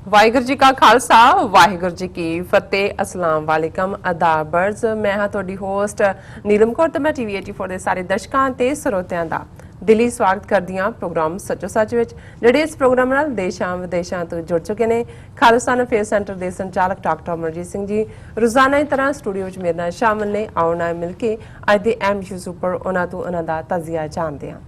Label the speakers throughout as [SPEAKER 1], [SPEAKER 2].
[SPEAKER 1] ਵਾਹਿਗੁਰੂ ਜੀ ਕਾ ਖਾਲਸਾ ਵਾਹਿਗੁਰੂ ਜੀ ਕੀ ਫਤਿਹ। ਅਸਲਾਮ ਵਾਲੇਕਮ ਅਦਾਬਰਜ਼। ਮੈਂ ਹਾਂ ਤੁਹਾਡੀ ਹੋਸਟ ਨੀਲਮ ਕੌਰ ਤੇ ਮੈਂ ਟੀਵੀ 84 ਦੇ ਸਾਰੇ ਦਰਸ਼ਕਾਂ ਤੇ ਸਰੋਤਿਆਂ ਦਾ ਦਿਲੀ ਸਵਾਗਤ ਕਰਦੀ ਹਾਂ ਪ੍ਰੋਗਰਾਮ ਸੱਚੋ ਸੱਚ ਵਿੱਚ, ਜਿਹੜੇ ਇਸ ਪ੍ਰੋਗਰਾਮ ਨਾਲ ਦੇਸ਼ਾਂ ਵਿਦੇਸ਼ਾਂ ਤੋਂ ਜੁੜ ਚੁੱਕੇ ਨੇ। ਖਾਲਿਸਤਾਨ ਅਫੇਅਰ ਸੈਂਟਰ ਦੇ ਸੰਚਾਲਕ ਡਾਕਟਰ ਅਮਰਜੀਤ ਸਿੰਘ ਜੀ ਰੋਜ਼ਾਨਾ ਦੀ ਤਰ੍ਹਾਂ ਸਟੂਡੀਓ ਵਿੱਚ ਮੇਰੇ ਨਾਲ ਸ਼ਾਮਲ ਨੇ। ਆਓ ਨਾਲ ਮਿਲ ਕੇ ਅੱਜ ਦੇ ਅਹਿਮ ਇਸ਼ੂਜ਼ ਉੱਪਰ ਉਹਨਾਂ ਦਾ ਤਜ਼ੀਆ ਜਾਣਦੇ ਹਾਂ।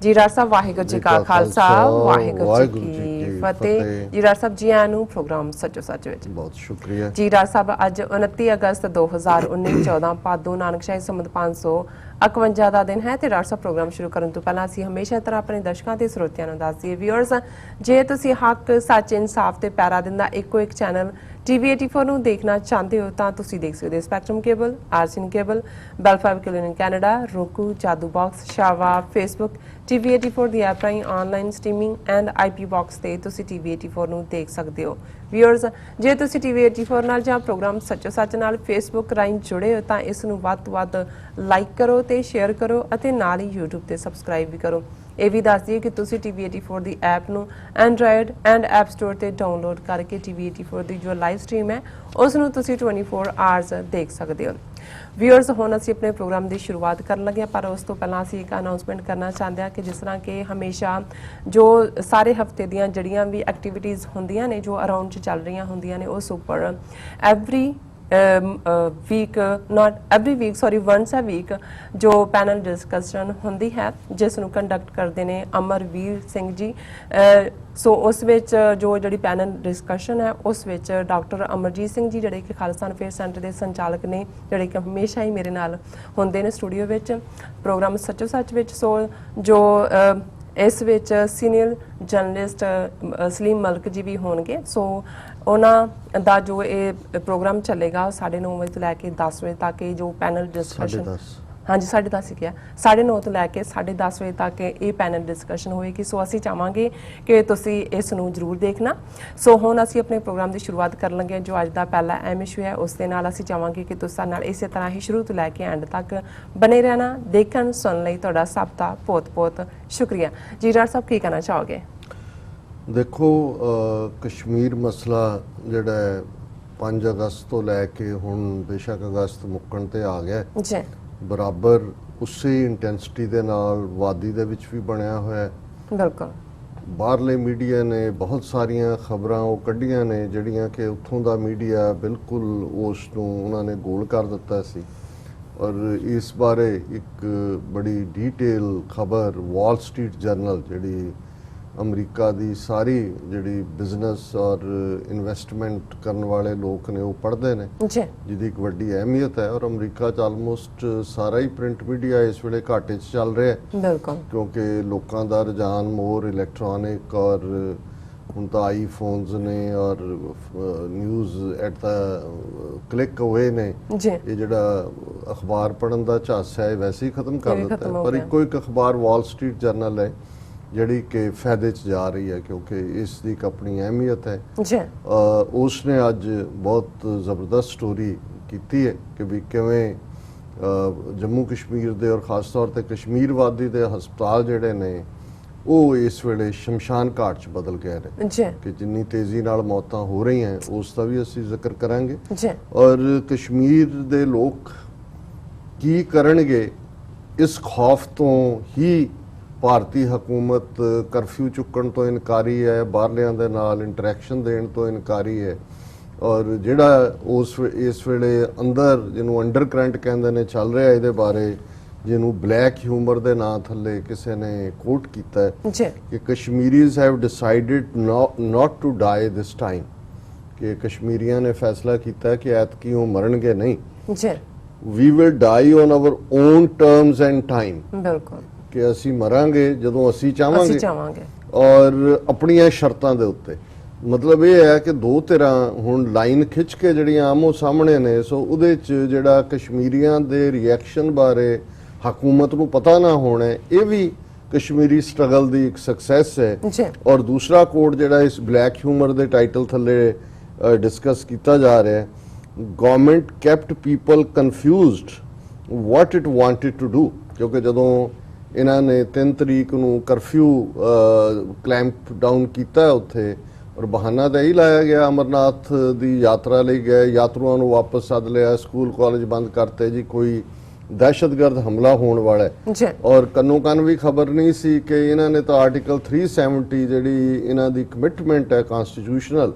[SPEAKER 1] ਜੀ ਡਾਕਟਰ ਸਾਹਿਬ ਵਾਹਿਗੁਰੂ ਜੀ ਕਾ ਖਾਲਸਾ ਵਾਹਿਗੁਰੂ ਜੀ ਕੀ ਫਤਿਹ। ਜੀ ਡਾਕਟਰ ਸਾਹਿਬ ਜੀ ਆਇਆਂ ਨੂੰ ਪ੍ਰੋਗਰਾਮ ਸੱਚੋ ਸੱਚ ਵਿੱਚ
[SPEAKER 2] ਬਹੁਤ ਸ਼ੁਕਰੀਆ
[SPEAKER 1] ਜੀ। ਡਾਕਟਰ ਸਾਹਿਬ ਅੱਜ 29 ਅਗਸਤ 2019 14 ਭਾਦੋਂ ਨਾਨਕਸ਼ਾਹੀ ਸੰਮਤ 551 ਦਾ ਦਿਨ ਹੈ ਤੇ ਡਾਕਟਰ ਸਾਹਿਬ ਪ੍ਰੋਗਰਾਮ ਸ਼ੁਰੂ ਕਰਨ ਤੋਂ ਪਹਿਲਾਂ ਅਸੀਂ ਹਮੇਸ਼ਾ ਤਰ੍ਹਾਂ ਆਪਣੇ ਦਰਸ਼ਕਾਂ ਤੇ ਸਰੋਤਿਆਂ ਨੂੰ ਦੱਸ ਦਈਏ ਵਿਊਅਰਸ, ਜੇ ਤੁਸੀਂ ਹੱਕ ਸੱਚ ਇਨਸਾਫ ਤੇ ਪੈਰਾ ਦਿੰਦਾ ਇੱਕੋ ਇੱਕ ਚੈਨਲ ਟੀਵੀ 84 ਨੂੰ ਦੇਖਣਾ ਚਾਹੁੰਦੇ ਹੋ ਤਾਂ ਤੁਸੀਂ ਦੇਖ ਸਕਦੇ ਹੋ ਸਪੈਕਟਰਮ ਕੇਬਲ, ਆਰਸੀਨ cable, Bell 5 cable in Canada, roku, Jadoo box, ਸ਼ਾਵਾ, ਫੇਸਬੁੱਕ, ਟੀਵੀ 84 ਦੀ ਐਪ ਰਾਹੀਂ online streaming and IP box ਤੇ ਤੁਸੀਂ ਟੀਵੀ 84 ਨੂੰ ਦੇਖ ਸਕਦੇ ਹੋ। ਵਿਊਅਰਸ, ਜੇ ਤੁਸੀਂ ਟੀਵੀ 84 ਨਾਲ ਜਾਂ ਪ੍ਰੋਗਰਾਮ ਸੱਚੋ ਸੱਚ ਨਾਲ ਫੇਸਬੁੱਕ ਰਾਹੀਂ ਜੁੜੇ ਹੋ ਤਾਂ ਇਸ ਨੂੰ ਵੱਧ ਤੋਂ ਵੱਧ ਲਾਈਕ ਕਰੋ ਤੇ ਸ਼ੇਅਰ ਕਰੋ ਅਤੇ ਨਾਲ ਹੀ YouTube ਤੇ ਸਬਸਕ੍ਰਾਈਬ ਵੀ ਕਰੋ। ਇਹ ਵੀ ਦੱਸ ਦਈਏ ਕਿ ਤੁਸੀਂ ਟੀਵੀ 84 ਦੀ ਐਪ ਨੂੰ ਐਂਡਰਾਇਡ ਐਂਡ ਐਪ ਸਟੋਰ ਤੇ ਡਾਊਨਲੋਡ ਕਰਕੇ ਟੀਵੀ 84 ਦੀ ਜੋ ਲਾਈਵ ਸਟ੍ਰੀਮ ਹੈ ਉਸ ਨੂੰ ਤੁਸੀਂ 24 ਆਵਰਸ ਦੇਖ ਸਕਦੇ ਹੋ। ਵਿਊਅਰਸ, ਹੁਣ ਅਸੀਂ ਆਪਣੇ ਪ੍ਰੋਗਰਾਮ ਦੀ ਸ਼ੁਰੂਆਤ ਕਰਨ ਲੱਗੇ ਹਾਂ, ਪਰ ਉਸ ਤੋਂ ਪਹਿਲਾਂ ਅਸੀਂ ਇੱਕ ਅਨਾਉਂਸਮੈਂਟ ਕਰਨਾ ਚਾਹੁੰਦੇ ਹਾਂ ਕਿ ਜਿਸ ਤਰ੍ਹਾਂ ਕਿ ਹਮੇਸ਼ਾ ਜੋ ਸਾਰੇ ਹਫਤੇ ਦੀਆਂ ਜਿਹੜੀਆਂ ਵੀ ਐਕਟੀਵਿਟੀਜ਼ ਹੁੰਦੀਆਂ ਨੇ ਜੋ ਅਰਾਊਂਡ 'ਚ ਚੱਲ ਰਹੀਆਂ ਹੁੰਦੀਆਂ ਨੇ ਉਸ ਉੱਪਰ once a week ਜੋ ਪੈਨਲ ਡਿਸਕਸ਼ਨ ਹੁੰਦੀ ਹੈ ਜਿਸ ਨੂੰ ਕੰਡਕਟ ਕਰਦੇ ਨੇ ਅਮਰਵੀਰ ਸਿੰਘ ਜੀ। ਸੋ ਉਸ ਵਿੱਚ ਜਿਹੜੀ ਪੈਨਲ ਡਿਸਕਸ਼ਨ ਹੈ ਉਸ ਵਿੱਚ ਡਾਕਟਰ ਅਮਰਜੀਤ ਸਿੰਘ ਜੀ ਜਿਹੜੇ ਕਿ ਖਾਲਿਸਤਾਨ ਅਫੇਅਰ ਸੈਂਟਰ ਦੇ ਸੰਚਾਲਕ ਨੇ, ਜਿਹੜੇ ਕਿ ਹਮੇਸ਼ਾ ਹੀ ਮੇਰੇ ਨਾਲ ਹੁੰਦੇ ਨੇ ਸਟੂਡੀਓ ਵਿੱਚ ਪ੍ਰੋਗਰਾਮ ਸੱਚੋ ਸੱਚ ਵਿੱਚ। ਸੋ ਜੋ ਇਸ ਵਿੱਚ ਸੀਨੀਅਰ ਜਰਨਲਿਸਟ ਸਲੀਮ ਮਲਕ ਜੀ ਵੀ ਹੋਣਗੇ। ਸੋ ਉਹਨਾਂ ਦਾ ਜੋ ਇਹ ਪ੍ਰੋਗਰਾਮ ਚੱਲੇਗਾ 9:30 ਵਜੇ ਤੋਂ ਲੈ ਕੇ 10 ਵਜੇ ਤੱਕ ਇਹ ਜੋ ਪੈਨਲ ਡਿਸਕਸ਼ਨ, ਹਾਂਜੀ 10:30 ਹੀ ਕਿਹਾ, 9:30 ਤੋਂ ਲੈ ਕੇ 10:30 ਵਜੇ ਤੱਕ ਇਹ ਪੈਨਲ ਡਿਸਕਸ਼ਨ ਹੋਏਗੀ। ਸੋ ਅਸੀਂ ਚਾਹਾਂਗੇ ਕਿ ਤੁਸੀਂ ਇਸ ਨੂੰ ਜ਼ਰੂਰ ਦੇਖਣਾ। ਸੋ ਹੁਣ ਅਸੀਂ ਆਪਣੇ ਪ੍ਰੋਗਰਾਮ ਦੀ ਸ਼ੁਰੂਆਤ ਕਰਨ ਲੱਗੇ ਹਾਂ। ਜੋ ਅੱਜ ਦਾ ਪਹਿਲਾ ਅਹਿਮ ਇਸ਼ੂ ਹੈ ਉਸ ਦੇ ਨਾਲ ਅਸੀਂ ਚਾਹਾਂਗੇ ਕਿ ਤੁਸੀਂ ਸਾਡੇ ਨਾਲ ਇਸੇ ਤਰ੍ਹਾਂ ਹੀ ਸ਼ੁਰੂ ਤੋਂ ਲੈ ਕੇ ਐਂਡ ਤੱਕ ਬਣੇ ਰਹਿਣਾ। ਦੇਖਣ ਸੁਣਨ ਲਈ ਤੁਹਾਡਾ ਸਭ ਦਾ ਬਹੁਤ-ਬਹੁਤ ਸ਼ੁਕਰੀਆ। ਜੀ ਡਾਕਟਰ ਸਾਹਿਬ ਕੀ ਕਹਿਣਾ ਚਾਹੋਗੇ?
[SPEAKER 2] ਦੇਖੋ, ਕਸ਼ਮੀਰ ਮਸਲਾ ਜਿਹੜਾ ਹੈ 5 ਅਗਸਤ ਤੋਂ ਲੈ ਕੇ ਹੁਣ ਬੇਸ਼ੱਕ ਅਗਸਤ ਮੁੱਕਣ ਤੇ ਆ ਗਿਆ
[SPEAKER 1] ਜੀ,
[SPEAKER 2] ਬਰਾਬਰ ਉਸੇ ਇੰਟੈਂਸਿਟੀ ਦੇ ਨਾਲ ਵਾਦੀ ਦੇ ਵਿੱਚ ਵੀ ਬਣਿਆ ਹੋਇਆ।
[SPEAKER 1] ਬਿਲਕੁਲ
[SPEAKER 2] ਬਾਹਰਲੇ ਮੀਡੀਆ ਨੇ ਬਹੁਤ ਸਾਰੀਆਂ ਖਬਰਾਂ ਉਹ ਕੱਢੀਆਂ ਨੇ ਜਿਹੜੀਆਂ ਕਿ ਉੱਥੋਂ ਦਾ ਮੀਡੀਆ ਬਿਲਕੁਲ ਉਸ ਨੂੰ ਉਹਨਾਂ ਨੇ ਗੋਲ ਕਰ ਦਿੱਤਾ ਸੀ। ਔਰ ਇਸ ਬਾਰੇ ਇੱਕ ਬੜੀ ਡੀਟੇਲ ਖਬਰ ਵਾਲ ਸਟਰੀਟ ਜਰਨਲ, ਜਿਹੜੀ ਅਮਰੀਕਾ ਦੀ ਸਾਰੀ ਜਿਹੜੀ ਬਿਜ਼ਨਸ ਔਰ ਇਨਵੈਸਟਮੈਂਟ ਕਰਨ ਵਾਲੇ ਲੋਕ ਨੇ ਉਹ ਪੜ੍ਹਦੇ ਨੇ, ਜਿਹਦੀ ਇੱਕ ਵੱਡੀ ਅਹਿਮੀਅਤ ਹੈ। ਔਰ ਅਮਰੀਕਾ 'ਚ ਆਲਮੋਸਟ ਸਾਰਾ ਹੀ ਪ੍ਰਿੰਟ ਮੀਡੀਆ ਇਸ ਵੇਲੇ ਘਾਟੇ 'ਚ ਚੱਲ ਰਿਹਾ ਹੈ, ਕਿਉਂਕਿ ਲੋਕਾਂ ਦਾ ਰੁਝਾਨ ਮੋਰ ਇਲੈਕਟ੍ਰੋਨਿਕ ਔਰ ਹੁਣ ਤਾਂ ਆਈਫੋਨਸ ਨੇ ਔਰ ਨਿਊਜ਼ ਐਟ ਦਾ ਕਲਿੱਕ ਹੋਏ ਨੇ। ਇਹ ਜਿਹੜਾ ਅਖਬਾਰ ਪੜ੍ਹਨ ਦਾ ਝਾਂਸਾ ਹੈ ਵੈਸੇ ਹੀ ਖਤਮ ਕਰ ਦਿੱਤਾ। ਪਰ ਇੱਕੋ ਇੱਕ ਅਖਬਾਰ ਵਾਲ ਸਟਰੀਟ ਜਰਨਲ ਹੈ ਜਿਹੜੀ ਕਿ ਫਾਇਦੇ 'ਚ ਜਾ ਰਹੀ ਹੈ, ਕਿਉਂਕਿ ਇਸ ਦੀ ਇੱਕ ਆਪਣੀ ਅਹਿਮੀਅਤ ਹੈ। ਉਸ ਨੇ ਅੱਜ ਬਹੁਤ ਜ਼ਬਰਦਸਤ ਸਟੋਰੀ ਕੀਤੀ ਹੈ ਕਿ ਵੀ ਕਿਵੇਂ ਜੰਮੂ ਕਸ਼ਮੀਰ ਦੇ ਔਰ ਖਾਸ ਤੌਰ ਤੇ ਕਸ਼ਮੀਰ ਵਾਦੀ ਦੇ ਹਸਪਤਾਲ ਜਿਹੜੇ ਨੇ ਉਹ ਇਸ ਵੇਲੇ ਸ਼ਮਸ਼ਾਨ ਘਾਟ 'ਚ ਬਦਲ ਗਏ ਨੇ, ਕਿ ਜਿੰਨੀ ਤੇਜ਼ੀ ਨਾਲ ਮੌਤਾਂ ਹੋ ਰਹੀਆਂ ਉਸ ਦਾ ਵੀ ਅਸੀਂ ਜ਼ਿਕਰ ਕਰਾਂਗੇ। ਔਰ ਕਸ਼ਮੀਰ ਦੇ ਲੋਕ ਕੀ ਕਰਨਗੇ ਇਸ ਖੌਫ ਤੋਂ ਹੀ ਭਾਰਤੀ ਹਕੂਮਤ ਕਰਫਿਊ ਚੁੱਕਣ ਤੋਂ ਇਨਕਾਰੀ ਹੈ, ਬਾਹਰਲਿਆਂ ਦੇ ਨਾਲ ਇੰਟਰੈਕਸ਼ਨ ਦੇਣ ਤੋਂ ਇਨਕਾਰੀ ਹੈ। ਔਰ ਜਿਹੜਾ ਇਸ ਵੇਲੇ ਅੰਦਰ ਜਿਹਨੂੰ ਅੰਡਰ ਕਰੰਟ ਕਹਿੰਦੇ ਨੇ ਚੱਲ ਰਿਹਾ, ਇਹਦੇ ਬਾਰੇ ਜਿਹਨੂੰ ਬਲੈਕ ਹਿਊਮਰ ਦੇ ਨਾਂ ਥੱਲੇ ਕਿਸੇ ਨੇ ਕੋਟ ਕੀਤਾ ਹੈ ਕਿ Kashmiris have decided not to die this time, ਕਿ ਕਸ਼ਮੀਰੀਆਂ ਨੇ ਫੈਸਲਾ ਕੀਤਾ ਕਿ ਐਤਕੀ ਉਹ ਮਰਨਗੇ ਨਹੀਂ, we will die on our own terms and time. ਬਿਲਕੁਲ, ਕਿ ਅਸੀਂ ਮਰਾਂਗੇ ਜਦੋਂ ਅਸੀਂ ਚਾਹਾਂਗੇ ਔਰ ਆਪਣੀਆਂ ਸ਼ਰਤਾਂ ਦੇ ਉੱਤੇ। ਮਤਲਬ ਇਹ ਹੈ ਕਿ ਦੋ ਧਿਰਾਂ ਹੁਣ ਲਾਈਨ ਖਿੱਚ ਕੇ ਜਿਹੜੀਆਂ ਆਮੋ ਸਾਹਮਣੇ ਨੇ। ਸੋ ਉਹਦੇ 'ਚ ਜਿਹੜਾ ਕਸ਼ਮੀਰੀਆਂ ਦੇ ਰਿਐਕਸ਼ਨ ਬਾਰੇ ਹਕੂਮਤ ਨੂੰ ਪਤਾ ਨਾ ਹੋਣਾ, ਇਹ ਵੀ ਕਸ਼ਮੀਰੀ ਸਟਰਗਲ ਦੀ ਇੱਕ ਸਕਸੈਸ ਹੈ। ਔਰ ਦੂਸਰਾ ਕੋਡ ਜਿਹੜਾ ਇਸ ਬਲੈਕ ਹਿਊਮਰ ਦੇ ਟਾਈਟਲ ਥੱਲੇ ਡਿਸਕਸ ਕੀਤਾ ਜਾ ਰਿਹਾ ਹੈ, government kept people confused what it wanted to do, ਕਿਉਂਕਿ ਜਦੋਂ ਇਹਨਾਂ ਨੇ 3 ਤਰੀਕ ਨੂੰ ਕਰਫਿਊ ਕਲੈਂਪ ਡਾਊਨ ਕੀਤਾ ਉੱਥੇ ਔਰ ਬਹਾਨਾ ਤਾਂ ਇਹੀ ਲਾਇਆ ਗਿਆ, ਅਮਰਨਾਥ ਦੀ ਯਾਤਰਾ ਲਈ ਗਏ ਯਾਤਰੂਆਂ ਨੂੰ ਵਾਪਸ ਸੱਦ ਲਿਆ, ਸਕੂਲ ਕਾਲਜ ਬੰਦ ਕਰਤੇ ਜੀ, ਕੋਈ ਦਹਿਸ਼ਤਗਰਦ ਹਮਲਾ ਹੋਣ ਵਾਲਾ ਹੈ।
[SPEAKER 1] ਜੀ
[SPEAKER 2] ਔਰ ਕੰਨੋ ਕੰਨ ਵੀ ਖਬਰ ਨਹੀਂ ਸੀ ਕਿ ਇਹਨਾਂ ਨੇ ਤਾਂ ਆਰਟੀਕਲ 370 ਜਿਹੜੀ ਇਹਨਾਂ ਦੀ ਕਮਿਟਮੈਂਟ ਹੈ ਕਨਸਟੀਟਿਊਸ਼ਨਲ,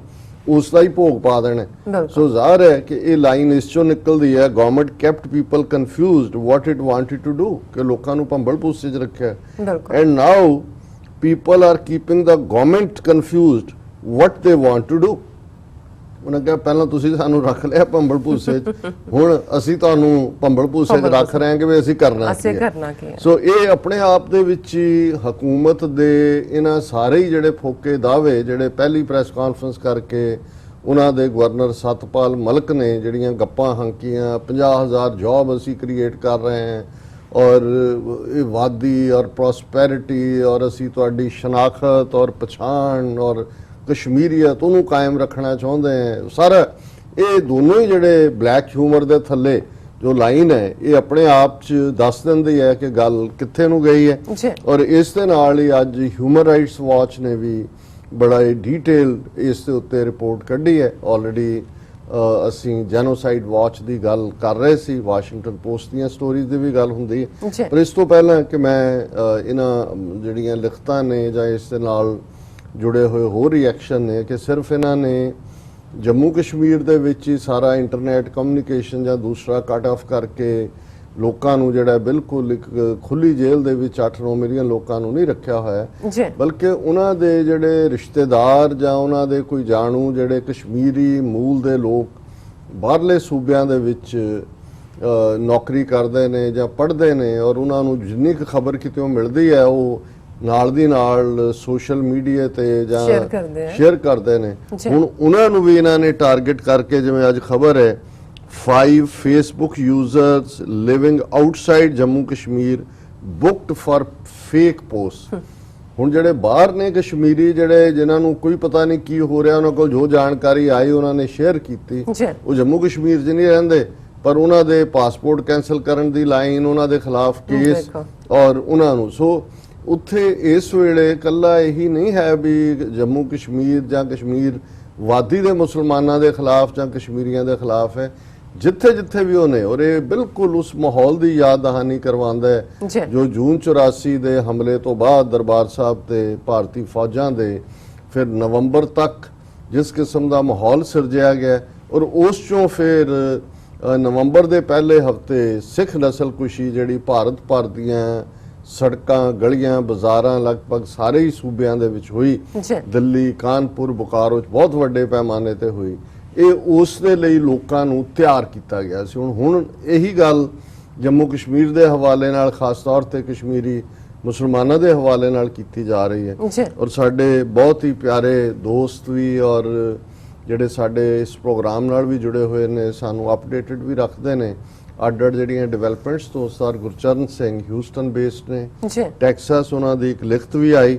[SPEAKER 2] ਉਸ ਦਾ ਹੀ ਭੋਗ ਪਾ ਦੇਣਾ।
[SPEAKER 1] ਬਿਲਕੁਲ
[SPEAKER 2] ਸੋ ਜ਼ਾਹਰ ਹੈ ਕਿ ਇਹ ਲਾਈਨ ਇਸ ਚੋਂ ਨਿਕਲਦੀ ਹੈ, government kept people confused what it wanted to do, ਕਿ ਲੋਕਾਂ ਨੂੰ ਭੰਬਲ ਭੂਸੇ 'ਚ ਰੱਖਿਆ।
[SPEAKER 1] ਬਿਲਕੁਲ
[SPEAKER 2] and now people are keeping the government confused what they want to do. ਉਹਨਾਂ ਕਿਹਾ ਪਹਿਲਾਂ ਤੁਸੀਂ ਸਾਨੂੰ ਰੱਖ ਲਿਆ ਭੰਬਲ ਭੂਸੇ 'ਚ, ਹੁਣ ਅਸੀਂ ਤੁਹਾਨੂੰ ਭੰਬਲ ਭੂਸੇ 'ਚ ਰੱਖ ਰਹੇ ਹਾਂ ਕਿ ਵੀ ਅਸੀਂ ਕਰਨਾ ਕੀ ਹੈ। ਸੋ ਇਹ ਆਪਣੇ ਆਪ ਦੇ ਵਿੱਚ ਹੀ ਹਕੂਮਤ ਦੇ ਇਹਨਾਂ ਸਾਰੇ ਹੀ ਜਿਹੜੇ ਫੋਕੇ ਦਾਅਵੇ, ਜਿਹੜੇ ਪਹਿਲੀ ਪ੍ਰੈਸ ਕਾਨਫਰੰਸ ਕਰਕੇ ਉਹਨਾਂ ਦੇ ਗਵਰਨਰ ਸਤਪਾਲ ਮਲਿਕ ਨੇ ਜਿਹੜੀਆਂ ਗੱਪਾਂ ਹੰਕੀਆਂ, 50,000 ਜੌਬ ਅਸੀਂ ਕ੍ਰੀਏਟ ਕਰ ਰਹੇ ਹਾਂ ਔਰ ਇਹ ਵਾਦੀ ਔਰ ਪ੍ਰੋਸਪੈਰਿਟੀ ਔਰ ਅਸੀਂ ਤੁਹਾਡੀ ਸ਼ਨਾਖਤ ਔਰ ਪਛਾਣ ਔਰ ਕਸ਼ਮੀਰੀਅਤ ਉਹਨੂੰ ਕਾਇਮ ਰੱਖਣਾ ਚਾਹੁੰਦੇ ਹਾਂ, ਸਾਰਾ ਇਹ ਦੋਨੋਂ ਹੀ ਜਿਹੜੇ ਬਲੈਕ ਹਿਊਮਰ ਦੇ ਥੱਲੇ ਜੋ ਲਾਈਨ ਹੈ ਇਹ ਆਪਣੇ ਆਪ 'ਚ ਦੱਸ ਦਿੰਦੀ ਹੈ ਕਿ ਗੱਲ ਕਿੱਥੇ ਨੂੰ ਗਈ ਹੈ। ਔਰ ਇਸ ਦੇ ਨਾਲ ਹੀ ਅੱਜ ਹਿਊਮਨ ਰਾਈਟਸ ਵਾਚ ਨੇ ਵੀ ਬੜਾ ਡੀਟੇਲ ਇਸ ਦੇ ਉੱਤੇ ਰਿਪੋਰਟ ਕੱਢੀ ਹੈ। ਆਲਰੇਡੀ ਅਸੀਂ ਜੈਨੋਸਾਈਡ ਵਾਚ ਦੀ ਗੱਲ ਕਰ ਰਹੇ ਸੀ, ਵਾਸ਼ਿੰਗਟਨ ਪੋਸਟ ਦੀਆਂ ਸਟੋਰੀਜ਼ ਦੀ ਵੀ ਗੱਲ ਹੁੰਦੀ ਹੈ। ਪਰ ਇਸ ਤੋਂ ਪਹਿਲਾਂ ਕਿ ਮੈਂ ਇਹਨਾਂ ਜਿਹੜੀਆਂ ਲਿਖਤਾਂ ਨੇ ਜਾਂ ਇਸ ਦੇ ਨਾਲ ਜੁੜੇ ਹੋਏ ਹੋਰ ਰਿਐਕਸ਼ਨ ਨੇ ਕਿ ਸਿਰਫ ਇਹਨਾਂ ਨੇ ਜੰਮੂ ਕਸ਼ਮੀਰ ਦੇ ਵਿੱਚ ਹੀ ਸਾਰਾ ਇੰਟਰਨੈਟ ਕਮਿਊਨੀਕੇਸ਼ਨ ਜਾਂ ਦੂਸਰਾ ਕੱਟ ਆਫ ਕਰਕੇ ਲੋਕਾਂ ਨੂੰ ਜਿਹੜਾ ਬਿਲਕੁਲ ਇੱਕ ਖੁੱਲੀ ਜੇਲ੍ਹ ਦੇ ਵਿੱਚ 8-9 ਮਿਲੀਅਨ ਲੋਕਾਂ ਨੂੰ ਨਹੀਂ ਰੱਖਿਆ ਹੋਇਆ, ਬਲਕਿ ਉਹਨਾਂ ਦੇ ਜਿਹੜੇ ਰਿਸ਼ਤੇਦਾਰ ਜਾਂ ਉਹਨਾਂ ਦੇ ਕੋਈ ਜਾਣੂ ਜਿਹੜੇ ਕਸ਼ਮੀਰੀ ਮੂਲ ਦੇ ਲੋਕ ਬਾਹਰਲੇ ਸੂਬਿਆਂ ਦੇ ਵਿੱਚ ਨੌਕਰੀ ਕਰਦੇ ਨੇ ਜਾਂ ਪੜ੍ਹਦੇ ਨੇ ਔਰ ਉਹਨਾਂ ਨੂੰ ਜਿੰਨੀ ਕੁ ਖਬਰ ਕਿਤੇੋਂ ਮਿਲਦੀ ਹੈ ਉਹ ਨਾਲ ਦੀ ਨਾਲ ਸੋਸ਼ਲ ਮੀਡੀਆ ਤੇ ਜਾਂ ਸ਼ੇਅਰ ਕਰਦੇ ਨੇ। ਹੁਣ ਉਹਨਾਂ ਨੂੰ ਵੀ ਇਹਨਾਂ ਨੇ ਟਾਰਗੇਟ ਕਰਕੇ, ਜਿਵੇਂ ਅੱਜ ਖਬਰ ਹੈ 5 Facebook users living outside Jammu Kashmir booked for fake posts। ਹੁਣ ਜਿਹੜੇ ਬਾਹਰ ਨੇ ਕਸ਼ਮੀਰੀ ਜਿਹੜੇ ਜਿਨ੍ਹਾਂ ਨੂੰ ਕੋਈ ਪਤਾ ਨਹੀਂ ਕੀ ਹੋ ਰਿਹਾ, ਉਹਨਾਂ ਕੋਲ ਜੋ ਜਾਣਕਾਰੀ ਆਈ ਉਹਨਾਂ ਨੇ ਸ਼ੇਅਰ ਕੀਤੀ, ਉਹ ਜੰਮੂ ਕਸ਼ਮੀਰ 'ਚ ਨਹੀਂ ਰਹਿੰਦੇ ਪਰ ਉਹਨਾਂ ਦੇ ਪਾਸਪੋਰਟ ਕੈਂਸਲ ਕਰਨ ਦੀ ਲਾਈਨ, ਉਹਨਾਂ ਦੇ ਖਿਲਾਫ ਕੇਸ ਔਰ ਉਹਨਾਂ ਨੂੰ। ਸੋ ਉੱਥੇ ਇਸ ਵੇਲੇ ਇਕੱਲਾ ਇਹੀ ਨਹੀਂ ਹੈ ਵੀ ਜੰਮੂ ਕਸ਼ਮੀਰ ਜਾਂ ਕਸ਼ਮੀਰ ਵਾਦੀ ਦੇ ਮੁਸਲਮਾਨਾਂ ਦੇ ਖਿਲਾਫ ਜਾਂ ਕਸ਼ਮੀਰੀਆਂ ਦੇ ਖਿਲਾਫ ਹੈ, ਜਿੱਥੇ ਜਿੱਥੇ ਵੀ ਉਹਨੇ, ਔਰ ਇਹ ਬਿਲਕੁਲ ਉਸ ਮਾਹੌਲ ਦੀ ਯਾਦ ਦਹਾਨੀ ਕਰਵਾਉਂਦਾ ਹੈ ਜੋ ਜੂਨ 84 ਦੇ ਹਮਲੇ ਤੋਂ ਬਾਅਦ ਦਰਬਾਰ ਸਾਹਿਬ ਤੇ ਭਾਰਤੀ ਫੌਜਾਂ ਦੇ ਫਿਰ ਨਵੰਬਰ ਤੱਕ ਜਿਸ ਕਿਸਮ ਦਾ ਮਾਹੌਲ ਸਿਰਜਿਆ ਗਿਆ ਔਰ ਉਸ ਚੋਂ ਫਿਰ ਨਵੰਬਰ ਦੇ ਪਹਿਲੇ ਹਫਤੇ ਸਿੱਖ ਨਸਲਕੁਸ਼ੀ ਜਿਹੜੀ ਭਾਰਤ ਭਰ ਦੀਆਂ ਸੜਕਾਂ ਗਲੀਆਂ ਬਾਜ਼ਾਰਾਂ ਲਗਭਗ ਸਾਰੇ ਹੀ ਸੂਬਿਆਂ ਦੇ ਵਿੱਚ ਹੋਈ, ਦਿੱਲੀ ਕਾਨਪੁਰ ਬੁਕਾਰੋ 'ਚ ਬਹੁਤ ਵੱਡੇ ਪੈਮਾਨੇ ਤੇ ਹੋਈ, ਇਹ ਉਸ ਦੇ ਲਈ ਲੋਕਾਂ ਨੂੰ ਤਿਆਰ ਕੀਤਾ ਗਿਆ ਸੀ। ਹੁਣ ਇਹੀ ਗੱਲ ਜੰਮੂ ਕਸ਼ਮੀਰ ਦੇ ਹਵਾਲੇ ਨਾਲ ਖਾਸ ਤੌਰ ਤੇ ਕਸ਼ਮੀਰੀ ਮੁਸਲਮਾਨਾਂ ਦੇ ਹਵਾਲੇ ਨਾਲ ਕੀਤੀ ਜਾ ਰਹੀ ਹੈ ਔਰ ਸਾਡੇ ਬਹੁਤ ਹੀ ਪਿਆਰੇ ਦੋਸਤ ਵੀ ਔਰ ਜਿਹੜੇ ਸਾਡੇ ਇਸ ਪ੍ਰੋਗਰਾਮ ਨਾਲ ਵੀ ਜੁੜੇ ਹੋਏ ਨੇ ਸਾਨੂੰ ਅਪਡੇਟਡ ਵੀ ਰੱਖਦੇ ਨੇ ਅੱਡ-ਅੱਡ ਜਿਹੜੀਆਂ ਡਿਵੈਲਪਮੈਂਟਸ ਤੋਂ। Sir Gurcharan Singh Houston based ਨੇ, ਟੈਕਸਾਸ, ਉਹਨਾਂ ਦੀ ਇੱਕ ਲਿਖਤ ਵੀ ਆਈ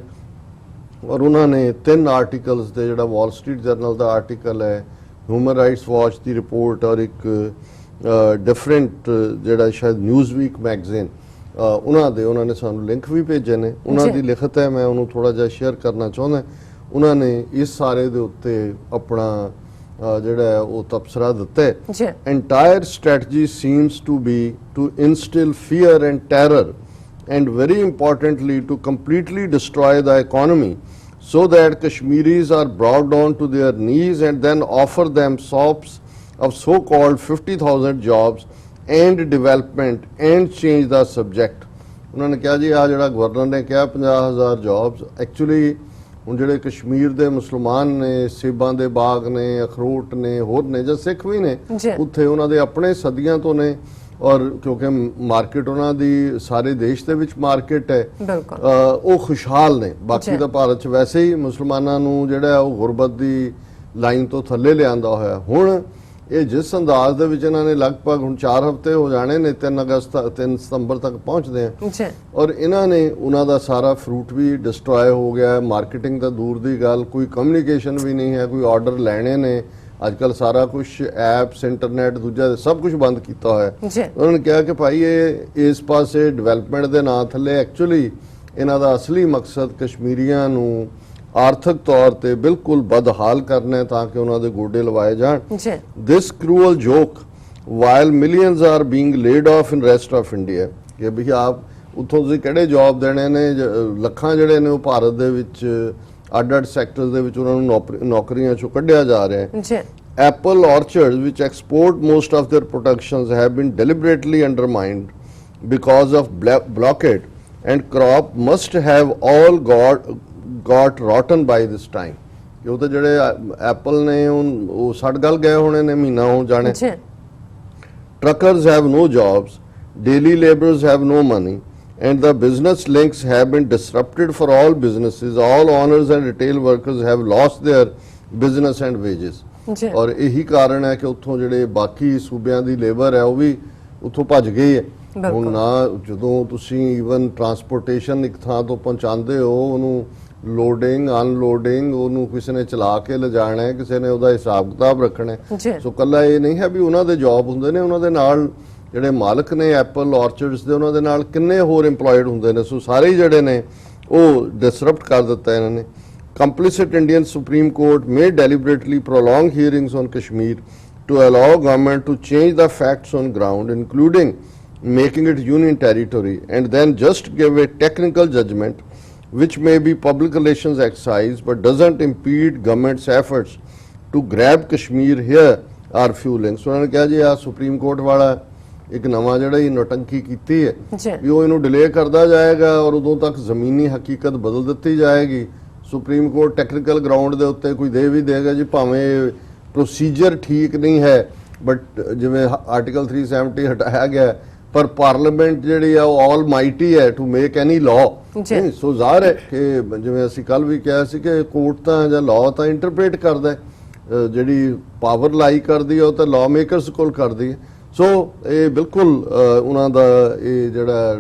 [SPEAKER 2] ਔਰ ਉਹਨਾਂ ਨੇ 3 ਆਰਟੀਕਲਸ ਦੇ, ਜਿਹੜਾ ਵਾਲ ਸਟਰੀਟ ਜਰਨਲ ਦਾ ਆਰਟੀਕਲ ਹੈ, ਹਿਊਮਨ ਰਾਈਟਸ ਵਾਚ ਦੀ ਰਿਪੋਰਟ ਔਰ ਇੱਕ ਡਿਫਰੈਂਟ ਜਿਹੜਾ ਸ਼ਾਇਦ ਨਿਊਜ਼ ਵੀਕ ਮੈਗਜ਼ੀਨ, ਉਹਨਾਂ ਨੇ ਸਾਨੂੰ ਲਿੰਕ ਵੀ ਭੇਜੇ ਨੇ। ਉਹਨਾਂ ਦੀ ਲਿਖਤ ਹੈ, ਮੈਂ ਉਹਨੂੰ ਥੋੜਾ ਜਿਹਾ ਸ਼ੇਅਰ ਕਰਨਾ ਚਾਹੁੰਦਾ। ਉਹਨਾਂ ਨੇ ਇਸ ਸਾਰੇ ਦੇ ਉੱਤੇ ਆਪਣਾ ਜਿਹੜਾ ਉਹ ਤਬਸਰਾ ਦਿੱਤਾ ਹੈ। Entire strategy seems to be to instill fear and terror and very importantly to completely destroy the economy so that Kashmiris are brought down to their knees and then offer them sops of so-called 50,000 jobs and development and change the subject। ਉਹਨਾਂ ਨੇ ਕਿਹਾ ਜੀ ਆ ਜਿਹੜਾ governor ਨੇ ਕਿਹਾ 50,000 jobs, actually ਹੁਣ ਜਿਹੜੇ ਕਸ਼ਮੀਰ ਦੇ ਮੁਸਲਮਾਨ ਨੇ, ਸੇਬਾਂ ਦੇ ਬਾਗ ਨੇ, ਅਖਰੋਟ ਨੇ, ਹੋਰ ਨੇ ਜਾਂ ਸਿੱਖ ਵੀ ਨੇ, ਉੱਥੇ ਉਹਨਾਂ ਦੇ ਆਪਣੇ ਸਦੀਆਂ ਤੋਂ ਨੇ ਔਰ ਕਿਉਂਕਿ ਮਾਰਕੀਟ ਉਹਨਾਂ ਦੀ ਸਾਰੇ ਦੇਸ਼ ਦੇ ਵਿੱਚ ਮਾਰਕੀਟ ਹੈ, ਉਹ ਖੁਸ਼ਹਾਲ ਨੇ। ਬਾਕੀ ਤਾਂ ਭਾਰਤ 'ਚ ਵੈਸੇ ਹੀ ਮੁਸਲਮਾਨਾਂ ਨੂੰ ਜਿਹੜਾ ਉਹ ਗੁਰਬਤ ਦੀ ਲਾਈਨ ਤੋਂ ਥੱਲੇ ਲਿਆਂਦਾ ਹੋਇਆ। ਹੁਣ ਇਹ ਜਿਸ ਅੰਦਾਜ਼ ਦੇ ਵਿੱਚ ਇਹਨਾਂ ਨੇ ਲਗਭਗ ਹੁਣ 4 ਹਫ਼ਤੇ ਹੋ ਜਾਣੇ ਨੇ, 3 ਸਤੰਬਰ ਤੱਕ ਪਹੁੰਚਦੇ ਆ ਔਰ ਇਹਨਾਂ ਨੇ ਉਹਨਾਂ ਦਾ ਸਾਰਾ ਫਰੂਟ ਵੀ ਡਿਸਟਰੋਏ ਹੋ ਗਿਆ। ਮਾਰਕੀਟਿੰਗ ਤਾਂ ਦੂਰ ਦੀ ਗੱਲ, ਕੋਈ ਕਮਿਊਨੀਕੇਸ਼ਨ ਵੀ ਨਹੀਂ ਹੈ, ਕੋਈ ਆਰਡਰ ਲੈਣੇ ਨੇ ਅੱਜ ਕੱਲ ਸਾਰਾ ਕੁਝ ਐਪਸ, ਇੰਟਰਨੈਟ, ਦੂਜਾ ਸਭ ਕੁਝ ਬੰਦ ਕੀਤਾ ਹੋਇਆ। ਉਹਨਾਂ ਨੇ ਕਿਹਾ ਕਿ ਭਾਈ ਇਹ ਇਸ ਪਾਸੇ ਡਿਵੈਲਪਮੈਂਟ ਦੇ ਨਾਂ ਥੱਲੇ ਐਕਚੁਅਲੀ ਇਹਨਾਂ ਦਾ ਅਸਲੀ ਮਕਸਦ ਕਸ਼ਮੀਰੀਆਂ ਨੂੰ ਆਰਥਿਕ ਤੌਰ ਤੇ ਬਿਲਕੁਲ ਬਦਹਾਲ ਕਰਨਾ ਹੈ ਤਾਂ ਕਿ ਉਹਨਾਂ ਦੇ ਗੋਡੇ ਲਵਾਏ ਜਾਣ।
[SPEAKER 1] ਜੀ
[SPEAKER 2] This cruel joke, while millions are being laid off in rest of India, ਕਿ ਵੀ ਆਪ ਉੱਥੋਂ ਤੁਸੀਂ ਕਿਹੜੇ ਜੌਬ ਦੇਣੇ ਨੇ, ਲੱਖਾਂ ਜਿਹੜੇ ਨੇ ਉਹ ਭਾਰਤ ਦੇ ਵਿੱਚ ਅੱਡ-ਅੱਡ ਸੈਕਟਰਸ ਦੇ ਵਿੱਚ ਉਹਨਾਂ ਨੂੰ ਨੌਕਰੀਆਂ ਚੋਂ ਕੱਢਿਆ ਜਾ ਰਿਹਾ ਹੈ।
[SPEAKER 1] ਜੀ
[SPEAKER 2] Apple orchards, which export most of their productions, have been deliberately undermined because of blockade, and crop must have all got rotten by this time. ਕਿ ਉਹ ਤਾਂ ਜਿਹੜੇ ਐਪਲ ਨੇ ਉਹ ਸੜ ਗਲ ਗਏ ਹੋਣੇ ਨੇ, ਮਹੀਨਾ ਹੋ ਜਾਣੇ।
[SPEAKER 1] ਜੀ
[SPEAKER 2] Truckers have no jobs, daily laborers have no money, and the business links have been disrupted for all businesses. All owners and retail workers have lost their business and wages.
[SPEAKER 1] ਜੀ
[SPEAKER 2] ਔਰ ਇਹੀ ਕਾਰਨ ਹੈ ਕਿ ਉੱਥੋਂ ਜਿਹੜੇ ਬਾਕੀ ਸੂਬਿਆਂ ਦੀ ਲੇਬਰ ਹੈ ਉਹ ਵੀ ਉੱਥੋਂ ਭੱਜ ਗਈ ਹੈ। ਹੁਣ ਨਾ ਜਦੋਂ ਤੁਸੀਂ ਈਵਨ ਟਰਾਂਸਪੋਰਟੇਸ਼ਨ ਇੱਕ ਥਾਂ ਤੋਂ ਪਹੁੰਚਾਉਂਦੇ ਹੋ, ਉਹਨੂੰ ਲੋਡਿੰਗ ਅਨਲੋਡਿੰਗ ਉਹਨੂੰ ਕਿਸੇ ਨੇ ਚਲਾ ਕੇ ਲਿਜਾਣਾ ਹੈ, ਕਿਸੇ ਨੇ ਉਹਦਾ ਹਿਸਾਬ ਕਿਤਾਬ ਰੱਖਣਾ ਹੈ।
[SPEAKER 1] ਜੀ
[SPEAKER 2] ਸੋ ਕੱਲਾ ਇਹ ਨਹੀਂ ਹੈ ਵੀ ਉਹਨਾਂ ਦੇ ਜੌਬ ਹੁੰਦੇ ਨੇ, ਉਹਨਾਂ ਦੇ ਨਾਲ ਜਿਹੜੇ ਮਾਲਕ ਨੇ ਐਪਲ ਆਰਚਰਡਸ ਦੇ, ਉਹਨਾਂ ਦੇ ਨਾਲ ਕਿੰਨੇ ਹੋਰ EMPLOYED ਹੁੰਦੇ ਨੇ। ਸੋ ਸਾਰੇ ਹੀ ਜਿਹੜੇ ਨੇ ਉਹ ਡਿਸਰਪਟ ਕਰ ਦਿੱਤਾ ਇਹਨਾਂ ਨੇ। Complicit Indian Supreme Court may deliberately prolong hearings on Kashmir to allow government to change the facts on ground, including making it union territory, and then just give a technical judgment which may be public relations exercise but doesn't impede government's efforts to grab Kashmir here are fueling. So ਉਹਨਾਂ ਨੇ ਕਿਹਾ ਜੀ ਆ supreme court ਵਾਲਾ ਇੱਕ ਨਵਾਂ ਜਿਹੜਾ ਇਹ ਨੋਟੰਕੀ ਕੀਤੀ ਹੈ
[SPEAKER 1] ਜੀ
[SPEAKER 2] ਵੀ ਉਹ ਇਹਨੂੰ ਡਿਲੇ ਕਰਦਾ ਜਾਏਗਾ ਔਰ ਉਦੋਂ ਤੱਕ ਜ਼ਮੀਨੀ ਹਕੀਕਤ ਬਦਲ ਦਿੱਤੀ ਜਾਏਗੀ। ਸੁਪਰੀਮ ਕੋਰਟ ਟੈਕਨੀਕਲ ਗਰਾਊਂਡ ਦੇ ਉੱਤੇ ਕੋਈ ਦੇ ਵੀ ਦੇਗਾ ਜੀ, ਭਾਵੇਂ ਪ੍ਰੋਸੀਜਰ ਠੀਕ ਨਹੀਂ ਹੈ ਬਟ ਜਿਵੇਂ ਆਰਟੀਕਲ 370 ਹਟਾਇਆ ਗਿਆ, ਪਰ ਪਾਰਲੀਮੈਂਟ ਜਿਹੜੀ ਆ ਉਹ ਆਲ ਮਾਈਟੀ ਹੈ ਟੂ ਮੇਕ ਐਨੀ ਲਾਅ। ਸੋ ਜ਼ਾਹਰ ਹੈ ਕਿ ਜਿਵੇਂ ਅਸੀਂ ਕੱਲ ਵੀ ਕਿਹਾ ਸੀ ਕਿ ਕੋਰਟ ਤਾਂ ਜਾਂ ਲਾਅ ਤਾਂ ਇੰਟਰਪ੍ਰੀਟ ਕਰਦਾ ਹੈ, ਜਿਹੜੀ ਪਾਵਰ ਲਾਈ ਕਰਦੀ ਹੈ ਉਹ ਤਾਂ ਲਾਅ ਮੇਕਰਸ ਕੋਲ ਕਰਦੀ ਹੈ। ਸੋ ਇਹ ਬਿਲਕੁਲ ਉਹਨਾਂ ਦਾ ਇਹ ਜਿਹੜਾ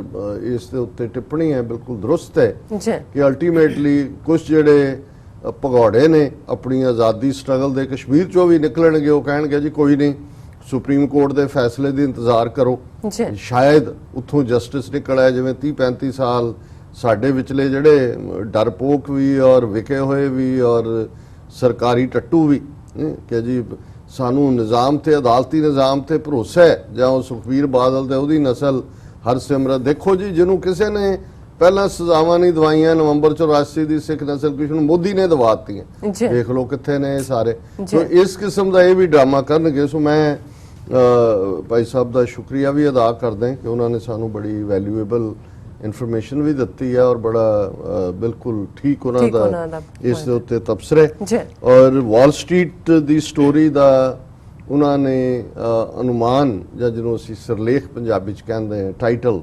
[SPEAKER 2] ਇਸ ਦੇ ਉੱਤੇ ਟਿੱਪਣੀ ਹੈ ਬਿਲਕੁਲ ਦਰੁਸਤ ਹੈ
[SPEAKER 1] ਜੀ
[SPEAKER 2] ਕਿ ਅਲਟੀਮੇਟਲੀ ਕੁਝ ਜਿਹੜੇ ਭਗੌੜੇ ਨੇ ਆਪਣੀ ਆਜ਼ਾਦੀ ਸਟਰਗਲ ਦੇ ਕਸ਼ਮੀਰ ਚੋਂ ਵੀ ਨਿਕਲਣਗੇ, ਉਹ ਕਹਿਣਗੇ ਜੀ ਕੋਈ ਨਹੀਂ, ਸੁਪਰੀਮ ਕੋਰਟ ਦੇ ਫੈਸਲੇ ਦੀ ਇੰਤਜ਼ਾਰ ਕਰੋ,
[SPEAKER 1] ਜੀ
[SPEAKER 2] ਸ਼ਾਇਦ ਉੱਥੋਂ ਜਸਟਿਸ ਨਿਕਲ ਆਏ। ਜਿਵੇਂ 30-35 ਸਾਲ ਸਾਡੇ ਵਿਚਲੇ ਜਿਹੜੇ ਡਰਪੋਕ ਵੀ ਔਰ ਵਿਕੇ ਹੋਏ ਵੀ ਔਰ ਸਰਕਾਰੀ ਟੱਟੂ ਵੀ ਕਿ ਜੀ ਸਾਨੂੰ ਨਿਜ਼ਾਮ ਤੇ ਅਦਾਲਤੀ ਨਿਜ਼ਾਮ ਤੇ ਭਰੋਸਾ ਹੈ, ਜਾਂ ਉਹ ਸੁਖਬੀਰ ਬਾਦਲ ਤੇ ਉਹਦੀ ਨਸਲ ਹਰਸਿਮਰਤ, ਦੇਖੋ ਜੀ ਜਿਹਨੂੰ ਕਿਸੇ ਨੇ ਪਹਿਲਾਂ ਸਜ਼ਾਵਾਂ ਨਹੀਂ ਦਵਾਈਆਂ ਨਵੰਬਰ 84 ਦੀ ਸਿੱਖ ਨਸਲ ਕੁਸ਼ ਨੂੰ ਮੋਦੀ ਨੇ ਦਵਾਤੀਆਂ, ਦੇਖ ਲਓ ਕਿੱਥੇ ਨੇ ਇਹ ਸਾਰੇ। ਸੋ ਇਸ ਕਿਸਮ ਦਾ ਇਹ ਵੀ ਡਰਾਮਾ ਕਰਨਗੇ। ਸੋ ਮੈਂ ਭਾਈ ਸਾਹਿਬ ਦਾ ਸ਼ੁਕਰੀਆ ਵੀ ਅਦਾ ਕਰਦਾ ਕਿ ਉਹਨਾਂ ਨੇ ਸਾਨੂੰ ਬੜੀ ਵੈਲਿਊਏਬਲ ਇਨਫੋਰਮੇਸ਼ਨ ਵੀ ਦਿੱਤੀ ਹੈ ਔਰ ਬੜਾ ਬਿਲਕੁਲ ਠੀਕ ਉਹਨਾਂ ਦਾ ਇਸ ਦੇ ਉੱਤੇ ਤਬਸਰੇ। ਔਰ ਵਾਲ ਸਟਰੀਟ ਦੀ ਸਟੋਰੀ ਦਾ ਉਹਨਾਂ ਨੇ ਅਨੁਮਾਨ ਜਾਂ ਜਿਹਨੂੰ ਅਸੀਂ ਸਿਰਲੇਖ ਪੰਜਾਬੀ ਚ ਕਹਿੰਦੇ ਹਾਂ ਟਾਈਟਲ,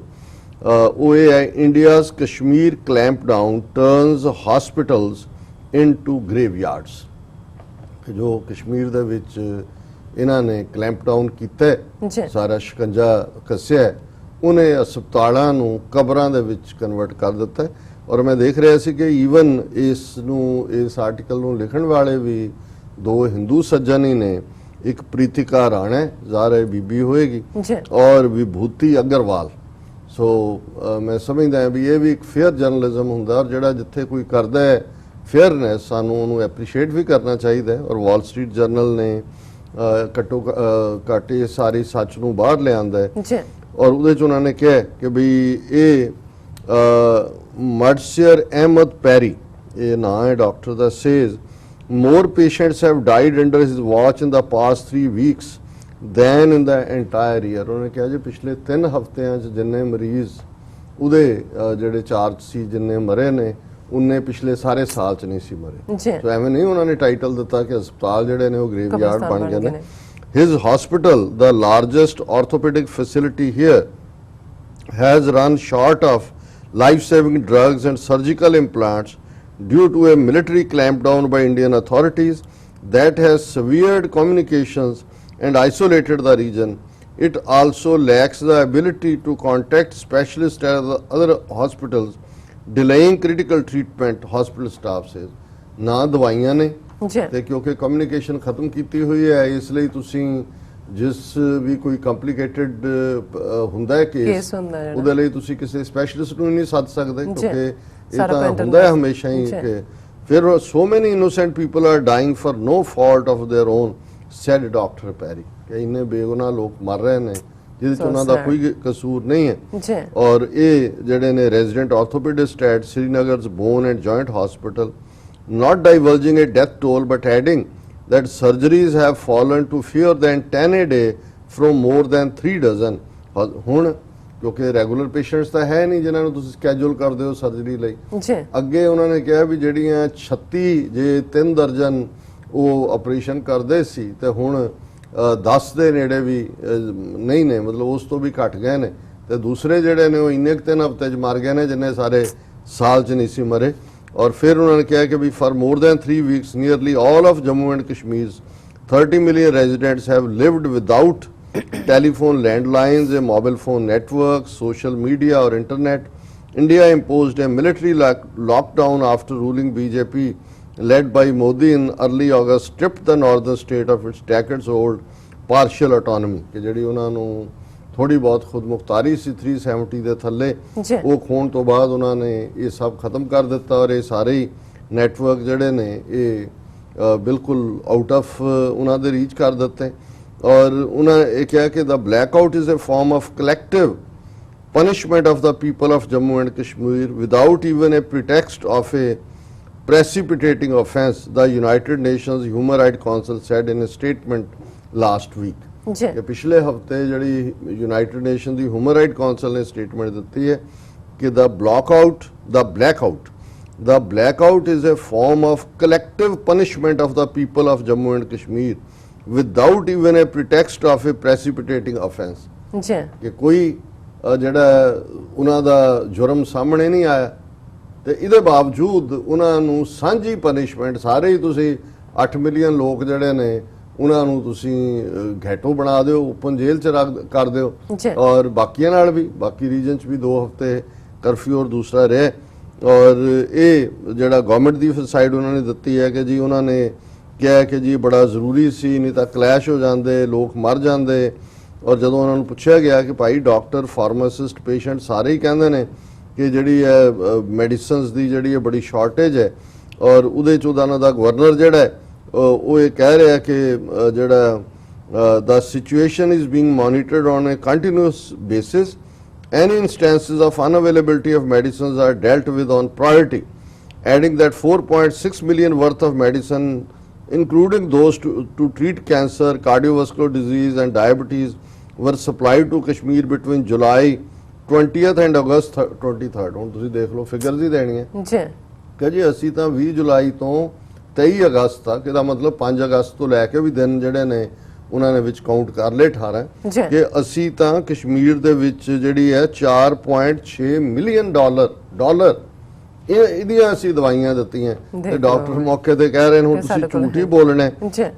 [SPEAKER 2] ਉਹ ਇਹ ਹੈ India's Kashmir clampdown turns hospitals into graveyards. ਜੋ ਕਸ਼ਮੀਰ ਦੇ ਵਿੱਚ ਇਹਨਾਂ ਨੇ ਕਲੈਂਪ ਡਾਊਨ ਕੀਤਾ, ਸਾਰਾ ਸ਼ਿਕੰਜਾ ਕੱਸਿਆ, ਉਹਨੇ ਹਸਪਤਾਲਾਂ ਨੂੰ ਕਬਰਾਂ ਦੇ ਵਿੱਚ ਕਨਵਰਟ ਕਰ ਦਿੱਤਾ। ਔਰ ਮੈਂ ਦੇਖ ਰਿਹਾ ਸੀ ਕਿ ਈਵਨ ਇਸ ਆਰਟੀਕਲ ਨੂੰ ਲਿਖਣ ਵਾਲੇ ਵੀ ਦੋ ਹਿੰਦੂ ਸੱਜਣ ਹੀ ਨੇ, ਇੱਕ ਪ੍ਰੀਤਿਕਾ ਰਾਣਾ ਜ਼ਾਹਰ ਬੀਬੀ ਹੋਏਗੀ ਔਰ ਵਿਭੂਤੀ ਅਗਰਵਾਲ। ਸੋ ਮੈਂ ਸਮਝਦਾ ਵੀ ਇਹ ਵੀ ਇੱਕ ਫੇਅਰ ਜਰਨਲਿਜ਼ਮ ਹੁੰਦਾ, ਔਰ ਜਿਹੜਾ ਜਿੱਥੇ ਕੋਈ ਕਰਦਾ ਹੈ ਫੇਅਰਨੈਸ ਸਾਨੂੰ ਉਹਨੂੰ ਐਪਰੀਸ਼ੀਏਟ ਵੀ ਕਰਨਾ ਚਾਹੀਦਾ। ਔਰ ਵਾਲ ਸਟਰੀਟ ਜਰਨਲ ਨੇ ਘੱਟੋ ਘੱਟ ਇਹ ਸਾਰੀ ਸੱਚ ਨੂੰ ਬਾਹਰ ਲਿਆਂਦਾ ਹੈ। ਔਰ ਉਹਦੇ ਚ ਉਹਨਾਂ ਨੇ ਕਿਹਾ ਕਿ ਵੀ ਇਹ ਮਰਸੀਅਰ ਅਹਿਮਦ ਪੈਰੀ, ਇਹ ਨਾਂ ਹੈ doctor the, says more patients have died under his watch in the past 3 weeks than in the entire year। ਉਹਨੇ ਕਿਹਾ ਜੀ ਪਿਛਲੇ 3 ਹਫ਼ਤਿਆਂ 'ਚ ਜਿੰਨੇ ਮਰੀਜ਼ ਉਹਦੇ ਜਿਹੜੇ ਚਾਰਜ ਸੀ ਜਿੰਨੇ ਮਰੇ ਨੇ ਉਨੇ ਪਿਛਲੇ ਸਾਰੇ ਸਾਲ 'ਚ ਨਹੀਂ ਸੀ ਮਰੇ। ਸੋ ਐਵੇਂ ਨਹੀਂ ਉਹਨਾਂ ਨੇ ਟਾਈਟਲ ਦਿੱਤਾ ਕਿ ਹਸਪਤਾਲ ਜਿਹੜੇ ਨੇ ਉਹ ਗ੍ਰੇਵਯਾਰਡ ਬਣ ਗਏ ਨੇ। His hospital, the largest orthopedic facility here, has run short of life-saving drugs and surgical implants due to a military clampdown by Indian authorities that has severed communications and isolated the region. It also lacks the ability to contact specialists at the other hospitals, delaying critical treatment, hospital staff says. ਨਾ ਦਵਾਈਆਂ ਨੇ ਤੇ ਕਿਉਂਕਿ communication ਖਤਮ ਕੀਤੀ ਹੋਈ ਹੈ, ਇਸ ਲਈ ਤੁਸੀਂ ਜਿਸ ਵੀ ਕੋਈ ਕੰਪਲਿਕੇਟਡ ਹੁੰਦਾ ਹੈ ਕੇਸ ਉਹਦੇ ਲਈ ਤੁਸੀਂ ਕਿਸੇ ਸਪੈਸ਼ਲਿਸਟ ਨੂੰ ਨਹੀਂ ਸੱਦ ਸਕਦੇ, ਕਿਉਂਕਿ ਇਹ ਤਾਂ ਹੁੰਦਾ ਹੈ ਹਮੇਸ਼ਾ ਹੀ ਕਿ फिर so many innocent people are dying for no fault of their own, said Dr. Perry। कि इन्ने बेगुनाह लोग मर रहे ने ਜਿਹਦੇ ਚ ਉਹਨਾਂ ਦਾ ਕੋਈ ਕਸੂਰ ਨਹੀਂ ਹੈ
[SPEAKER 1] ਜੀ।
[SPEAKER 2] ਔਰ ਇਹ ਜਿਹੜੇ ਨੇ resident orthopaedist at Srinagar's Bone and Joint Hospital, not divulging a death toll but adding that surgeries have fallen to fewer than 10 a day from more than 3 dozen। ਹੁਣ ਕਿਉਂਕਿ ਰੈਗੂਲਰ ਪੇਸ਼ੈਂਟਸ ਤਾਂ ਹੈ ਨਹੀਂ ਜਿਨ੍ਹਾਂ ਨੂੰ ਤੁਸੀਂ ਸਕੈਜੂਲ ਕਰਦੇ ਹੋ ਸਰਜਰੀ ਲਈ
[SPEAKER 1] ਜੀ।
[SPEAKER 2] ਅੱਗੇ ਉਹਨਾਂ ਨੇ ਕਿਹਾ ਵੀ ਜਿਹੜੀਆਂ 36 ਜੇ 3 ਦਰਜਨ ਉਹ ਆਪਰੇਸ਼ਨ ਕਰਦੇ ਸੀ ਤੇ ਹੁਣ 10 ਦੇ ਨੇੜੇ ਵੀ ਨਹੀਂ ਨੇ, ਮਤਲਬ ਉਸ ਤੋਂ ਵੀ ਘਟ ਗਏ ਨੇ ਤੇ ਦੂਸਰੇ ਜਿਹੜੇ ਨੇ ਉਹ ਇੰਨੇ 3 ਹਫ਼ਤੇ 'ਚ ਮਰ ਗਏ ਨੇ ਜਿੰਨੇ ਸਾਰੇ ਸਾਲ 'ਚ ਨਹੀਂ ਸੀ ਮਰੇ। ਔਰ ਫਿਰ ਉਹਨਾਂ ਨੇ ਕਿਹਾ ਕਿ ਵੀ for more than 3 weeks nearly all of Jammu and Kashmir's 30 million residents have lived without telephone landlines, a mobile phone network, social media or internet। India imposed a military lockdown after ruling BJP led by Modi in early August stripped the northern state of its decades-old partial autonomy। ਕਿ ਜਿਹੜੀ ਉਹਨਾਂ ਨੂੰ ਥੋੜੀ ਬਹੁਤ ਖੁਦ ਮੁਖਤਾਰੀ ਸੀ 370 ਦੇ ਥੱਲੇ ਉਹ ਖੋਣ ਤੋਂ ਬਾਅਦ ਉਹਨਾਂ ਨੇ ਇਹ ਸਭ ਖਤਮ ਕਰ ਦਿੱਤਾ ਔਰ ਇਹ ਸਾਰੇ ਹੀ ਨੈਟਵਰਕ ਜਿਹੜੇ ਨੇ ਇਹ ਬਿਲਕੁਲ ਆਊਟ ਆਫ ਉਹਨਾਂ ਦੇ ਰੀਚ ਕਰ ਦਿੱਤੇ। ਔਰ ਉਹਨਾਂ ਇਹ ਕਿਹਾ ਕਿ the blackout is a form of collective punishment of the people of Jammu and Kashmir without even a pretext of a precipitating offense, the United Nations Human Rights Council said in a statement last week। ਕਿ ਪਿਛਲੇ ਹਫਤੇ ਜਿਹੜੀ United nation ਦੀ human right council ਨੇ statement ਦਿੱਤੀ ਹੈ ਕਿ the blackout is a form of collective punishment of the people of Jammu and Kashmir without even a pretext of a precipitating offense। ਕਿ ਕੋਈ ਜਿਹੜਾ ਉਹਨਾਂ ਦਾ ਜੁਰਮ ਸਾਹਮਣੇ ਨਹੀਂ ਆਇਆ ਤੇ ਇਹਦੇ ਬਾਵਜੂਦ ਉਹਨਾਂ ਨੂੰ ਸਾਂਝੀ ਪਨਿਸ਼ਮੈਂਟ ਸਾਰੇ ਹੀ ਤੁਸੀਂ 8 ਮਿਲੀਅਨ ਲੋਕ ਜਿਹੜੇ ਨੇ ਉਹਨਾਂ ਨੂੰ ਤੁਸੀਂ ਘੈਟੋ ਬਣਾ ਦਿਓ, ਓਪਨ ਜੇਲ੍ਹ 'ਚ ਕਰ ਦਿਓ ਔਰ ਬਾਕੀਆਂ ਨਾਲ ਵੀ ਬਾਕੀ ਰੀਜਨ 'ਚ ਵੀ 2 ਹਫ਼ਤੇ ਕਰਫਿਊ ਔਰ ਦੂਸਰਾ ਰਹੇ। ਔਰ ਇਹ ਜਿਹੜਾ ਗਵਰਨਮੈਂਟ ਦੀ ਸਾਈਡ ਉਹਨਾਂ ਨੇ ਦਿੱਤੀ ਹੈ ਕਿ ਜੀ ਉਹਨਾਂ ਨੇ ਕਿਹਾ ਕਿ ਜੀ ਬੜਾ ਜ਼ਰੂਰੀ ਸੀ ਨਹੀਂ ਤਾਂ ਕਲੈਸ਼ ਹੋ ਜਾਂਦੇ, ਲੋਕ ਮਰ ਜਾਂਦੇ। ਔਰ ਜਦੋਂ ਉਹਨਾਂ ਨੂੰ ਪੁੱਛਿਆ ਗਿਆ ਕਿ ਭਾਈ ਡਾਕਟਰ, ਫਾਰਮਾਸਿਸਟ, ਪੇਸ਼ੈਂਟ ਸਾਰੇ ਹੀ ਕਹਿੰਦੇ ਨੇ ਕਿ ਜਿਹੜੀ ਹੈ ਮੈਡੀਸਨਸ ਦੀ ਜਿਹੜੀ ਹੈ ਬੜੀ ਸ਼ਾਰਟੇਜ ਹੈ ਔਰ ਉਹਦੇ 'ਚ ਉਹਨਾਂ ਦਾ ਗਵਰਨਰ ਜਿਹੜਾ ਉਹ ਇਹ ਕਹਿ ਰਿਹਾ ਕਿ ਜਿਹੜਾ the situation is being monitored on a continuous basis। Any instances of unavailability of medicines are dealt with on priority, adding that 4.6 million worth of medicine including those to treat cancer, cardiovascular disease and diabetes were supplied to Kashmir between July 20th and August 23rd। ਹੁਣ ਤੁਸੀਂ ਦੇਖ ਲਓ figures ਹੀ ਦੇਣੀਆਂ ਜੀ ਕਿ ਜੀ ਅਸੀਂ ਤਾਂ 20 ਜੁਲਾਈ ਤੋਂ 23 ਅਗਸਤ ਤੱਕ, ਇਹਦਾ ਮਤਲਬ 5 ਅਗਸਤ ਤੋਂ ਲੈ ਕੇ ਵੀ ਦਿਨ ਜਿਹੜੇ ਨੇ ਉਹਨਾਂ ਨੇ ਵਿੱਚ ਕਾਊਂਟ ਕਰ ਲਏ 18 ਕਿ ਅਸੀਂ ਤਾਂ ਕਸ਼ਮੀਰ ਦੇ ਵਿੱਚ ਜਿਹੜੀ ਹੈ 4.6 ਮਿਲੀਅਨ ਡਾਲਰ ਇਹਦੀਆਂ ਅਸੀਂ ਦਵਾਈਆਂ ਦਿੱਤੀਆਂ ਤੇ ਡਾਕਟਰ ਮੌਕੇ ਤੇ ਕਹਿ ਰਹੇ ਨੇ ਹੁਣ ਤੁਸੀਂ ਝੂਠ ਹੀ ਬੋਲਣਾ।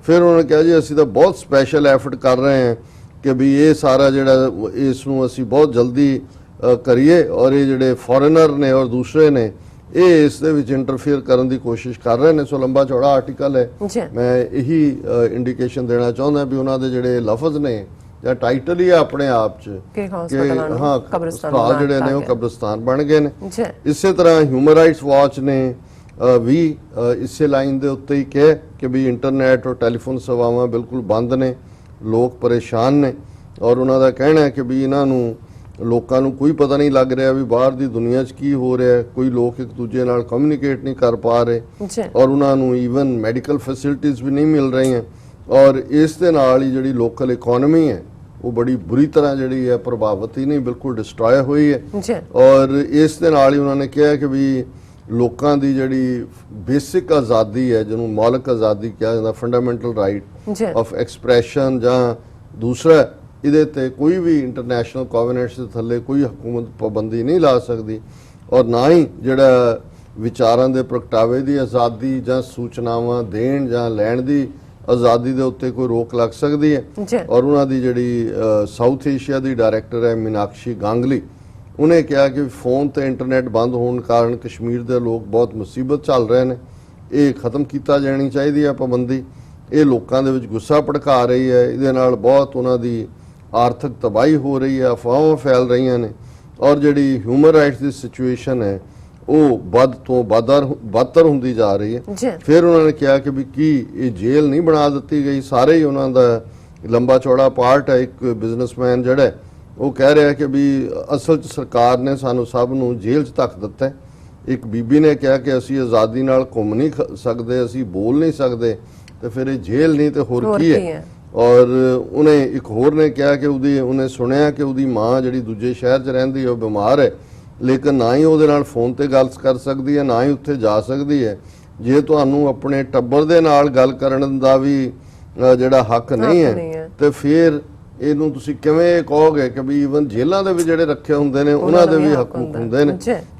[SPEAKER 2] ਫਿਰ ਉਹਨਾਂ ਨੇ ਕਿਹਾ ਜੀ ਅਸੀਂ ਤਾਂ ਬਹੁਤ ਸਪੈਸ਼ਲ ਐਫਰਟ ਕਰ ਰਹੇ ਹਾਂ ਕਿ ਵੀ ਇਹ ਸਾਰਾ ਜਿਹੜਾ ਇਸ ਨੂੰ ਅਸੀਂ ਬਹੁਤ ਜਲਦੀ ਕਰੀਏ ਔਰ ਇਹ ਜਿਹੜੇ ਫੋਰਨਰ ਨੇ ਔਰ ਦੂਸਰੇ ਨੇ ਇਹ ਇਸ ਦੇ ਵਿੱਚ ਇੰਟਰਫੇਅਰ ਕਰਨ ਦੀ ਕੋਸ਼ਿਸ਼ ਕਰ ਰਹੇ ਨੇ। ਸੋ ਲੰਬਾ ਚੌੜਾ ਆਰਟੀਕਲ ਹੈ, ਮੈਂ ਇਹੀ ਇੰਡੀਕੇਸ਼ਨ ਦੇਣਾ ਚਾਹੁੰਦਾ ਵੀ ਉਹਨਾਂ ਦੇ ਜਿਹੜੇ ਲਫ਼ਜ਼ ਨੇ ਜਾਂ ਟਾਈਟਲ ਹੀ ਆਪਣੇ ਆਪ 'ਚ ਕਿ ਹਾਂ ਹਸਪਤਾਲ ਜਿਹੜੇ ਨੇ ਉਹ ਕਬਰਸਤਾਨ ਬਣ ਗਏ ਨੇ। ਇਸੇ ਤਰ੍ਹਾਂ ਹਿਊਮਨ ਰਾਈਟਸ ਵਾਚ ਨੇ ਵੀ ਇਸੇ ਲਾਈਨ ਦੇ ਉੱਤੇ ਹੀ ਕਿਹਾ ਕਿ ਵੀ ਇੰਟਰਨੈਟ ਔਰ ਟੈਲੀਫੋਨ ਸੇਵਾਵਾਂ ਬਿਲਕੁਲ ਬੰਦ ਨੇ, ਲੋਕ ਪਰੇਸ਼ਾਨ ਨੇ ਔਰ ਉਹਨਾਂ ਦਾ ਕਹਿਣਾ ਹੈ ਕਿ ਵੀ ਇਹਨਾਂ ਨੂੰ ਲੋਕਾਂ ਨੂੰ ਕੋਈ ਪਤਾ ਨਹੀਂ ਲੱਗ ਰਿਹਾ ਵੀ ਬਾਹਰ ਦੀ ਦੁਨੀਆ 'ਚ ਕੀ ਹੋ ਰਿਹਾ, ਕੋਈ ਲੋਕ ਇੱਕ ਦੂਜੇ ਨਾਲ ਕਮਿਊਨੀਕੇਟ ਨਹੀਂ ਕਰ ਪਾ ਰਹੇ ਔਰ ਉਹਨਾਂ ਨੂੰ ਈਵਨ ਮੈਡੀਕਲ ਫੈਸਿਲਿਟੀਜ਼ ਵੀ ਨਹੀਂ ਮਿਲ ਰਹੀਆਂ ਔਰ ਇਸ ਦੇ ਨਾਲ ਹੀ ਜਿਹੜੀ ਲੋਕਲ ਇਕਨੋਮੀ ਹੈ ਉਹ ਬੜੀ ਬੁਰੀ ਤਰ੍ਹਾਂ ਜਿਹੜੀ ਹੈ ਪ੍ਰਭਾਵਿਤ ਹੀ ਨਹੀਂ ਬਿਲਕੁਲ ਡਿਸਟਰੋਏ ਹੋਈ ਹੈ। ਔਰ ਇਸ ਦੇ ਨਾਲ ਹੀ ਉਹਨਾਂ ਨੇ ਕਿਹਾ ਕਿ ਵੀ ਲੋਕਾਂ ਦੀ ਜਿਹੜੀ ਬੇਸਿਕ ਆਜ਼ਾਦੀ ਹੈ ਜਿਹਨੂੰ ਮੌਲਿਕ ਆਜ਼ਾਦੀ ਕਿਹਾ ਜਾਂਦਾ, ਫੰਡਾਮੈਂਟਲ ਰਾਈਟ ਆਫ ਐਕਸਪ੍ਰੈਸ਼ਨ ਜਾਂ ਦੂਸਰਾ ਇਹਦੇ ਤੇ ਕੋਈ ਵੀ ਇੰਟਰਨੈਸ਼ਨਲ ਕੋਵੈਨੈਂਟਸ ਦੇ ਥੱਲੇ ਕੋਈ ਹਕੂਮਤ ਪਾਬੰਦੀ ਨਹੀਂ ਲਾ ਸਕਦੀ ਔਰ ਨਾ ਹੀ ਜਿਹੜਾ ਵਿਚਾਰਾਂ ਦੇ ਪ੍ਰਗਟਾਵੇ ਦੀ ਆਜ਼ਾਦੀ ਜਾਂ ਸੂਚਨਾਵਾਂ ਦੇਣ ਜਾਂ ਲੈਣ ਦੀ ਆਜ਼ਾਦੀ ਦੇ ਉੱਤੇ ਕੋਈ ਰੋਕ ਲੱਗ ਸਕਦੀ ਹੈ। ਔਰ ਉਹਨਾਂ ਦੀ ਜਿਹੜੀ ਸਾਊਥ ਏਸ਼ੀਆ ਦੀ ਡਾਇਰੈਕਟਰ ਹੈ ਮੀਨਾਕਸ਼ੀ ਗਾਂਗਲੀ, ਉਹਨੇ ਕਿਹਾ ਕਿ ਫੋਨ ਤੇ ਇੰਟਰਨੈਟ ਬੰਦ ਹੋਣ ਕਾਰਨ ਕਸ਼ਮੀਰ ਦੇ ਲੋਕ ਬਹੁਤ ਮੁਸੀਬਤ ਚੱਲ ਰਹੇ ਨੇ, ਇਹ ਖਤਮ ਕੀਤਾ ਜਾਣੀ ਚਾਹੀਦੀ ਹੈ ਪਾਬੰਦੀ। ਇਹ ਲੋਕਾਂ ਦੇ ਵਿੱਚ ਗੁੱਸਾ ਭੜਕਾ ਰਹੀ ਹੈ, ਇਹਦੇ ਨਾਲ ਬਹੁਤ ਉਹਨਾਂ ਦੀ ਆਰਥਿਕ ਤਬਾਹੀ ਹੋ ਰਹੀ ਹੈ, ਅਫਵਾਹਾਂ ਫੈਲ ਰਹੀਆਂ ਨੇ ਔਰ ਜਿਹੜੀ ਹਿਊਮਨ ਰਾਈਟਸ ਦੀ ਸਿਚੁਏਸ਼ਨ ਹੈ ਉਹ ਵੱਧ ਤੋਂ ਬਦਤਰ ਹੁੰਦੀ ਜਾ ਰਹੀ ਹੈ।
[SPEAKER 1] ਜੀ
[SPEAKER 2] ਫਿਰ ਉਹਨਾਂ ਨੇ ਕਿਹਾ ਕਿ ਵੀ ਕੀ ਇਹ ਜੇਲ੍ਹ ਨਹੀਂ ਬਣਾ ਦਿੱਤੀ ਗਈ। ਸਾਰੇ ਹੀ ਉਹਨਾਂ ਦਾ ਲੰਬਾ ਚੌੜਾ ਪਾਰਟ ਹੈ। ਇੱਕ ਬਿਜ਼ਨਸਮੈਨ ਜਿਹੜਾ ਹੈ, ਉਹ ਕਹਿ ਰਿਹਾ ਕਿ ਵੀ ਅਸਲ 'ਚ ਸਰਕਾਰ ਨੇ ਸਾਨੂੰ ਸਭ ਨੂੰ ਜੇਲ੍ਹ 'ਚ ਧੱਕ ਦਿੱਤਾ ਹੈ। ਇੱਕ ਬੀਬੀ ਨੇ ਕਿਹਾ ਕਿ ਅਸੀਂ ਆਜ਼ਾਦੀ ਨਾਲ ਘੁੰਮ ਨਹੀਂ ਸਕਦੇ, ਅਸੀਂ ਬੋਲ ਨਹੀਂ ਸਕਦੇ, ਤੇ ਫਿਰ ਇਹ ਜੇਲ੍ਹ ਨਹੀਂ ਤੇ ਹੋਰ ਕੀ ਹੈ। ਔਰ ਉਹਨੇ ਇੱਕ ਹੋਰ ਨੇ ਕਿਹਾ ਕਿ ਉਹਨੇ ਸੁਣਿਆ ਕਿ ਉਹਦੀ ਮਾਂ ਜਿਹੜੀ ਦੂਜੇ ਸ਼ਹਿਰ 'ਚ ਰਹਿੰਦੀ ਹੈ, ਉਹ ਬਿਮਾਰ ਹੈ, ਲੇਕਿਨ ਨਾ ਹੀ ਉਹਦੇ ਨਾਲ ਫੋਨ ਤੇ ਗੱਲ ਕਰ ਸਕਦੀ ਹੈ, ਨਾ ਹੀ ਉੱਥੇ ਜਾ ਸਕਦੀ ਹੈ। ਜੇ ਤੁਹਾਨੂੰ ਆਪਣੇ ਟੱਬਰ ਦੇ ਨਾਲ ਗੱਲ ਕਰਨ ਦਾ ਵੀ ਜਿਹੜਾ ਹੱਕ ਨਹੀਂ ਹੈ, ਤੇ ਫਿਰ ਇਹਨੂੰ ਤੁਸੀਂ ਕਿਵੇਂ ਕਹੋਗੇ ਕਿ ਵੀ ਈਵਨ ਜੇਲ੍ਹਾਂ ਦੇ ਵੀ ਜਿਹੜੇ ਰੱਖੇ ਹੁੰਦੇ ਨੇ ਉਹਨਾਂ ਦੇ ਵੀ ਹੱਕ ਹੁੰਦੇ ਨੇ।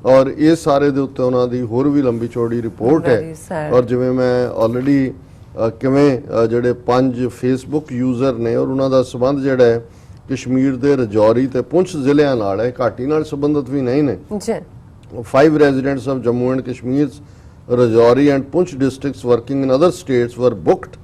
[SPEAKER 2] ਔਰ ਇਹ ਸਾਰੇ ਦੇ ਉੱਤੇ ਉਹਨਾਂ ਦੀ ਹੋਰ ਵੀ ਲੰਬੀ ਚੌੜੀ ਰਿਪੋਰਟ ਹੈ। ਔਰ ਜਿਵੇਂ ਮੈਂ ਆਲਰੇਡੀ ਕਿਵੇਂ ਜਿਹੜੇ 5 ਫੇਸਬੁੱਕ ਯੂਜ਼ਰ ਨੇ ਔਰ ਉਹਨਾਂ ਦਾ ਸਬੰਧ ਜਿਹੜਾ ਹੈ ਕਸ਼ਮੀਰ ਦੇ ਰਜੌਰੀ ਤੇ ਪੁੰਛ ਜ਼ਿਲ੍ਹਿਆਂ ਨਾਲ ਹੈ, ਘਾਟੀ ਨਾਲ ਸੰਬੰਧਿਤ ਵੀ ਨਹੀਂ ਨੇ। 5 residents of Jammu and Kashmir's Rajouri and Poonch districts working in other states were booked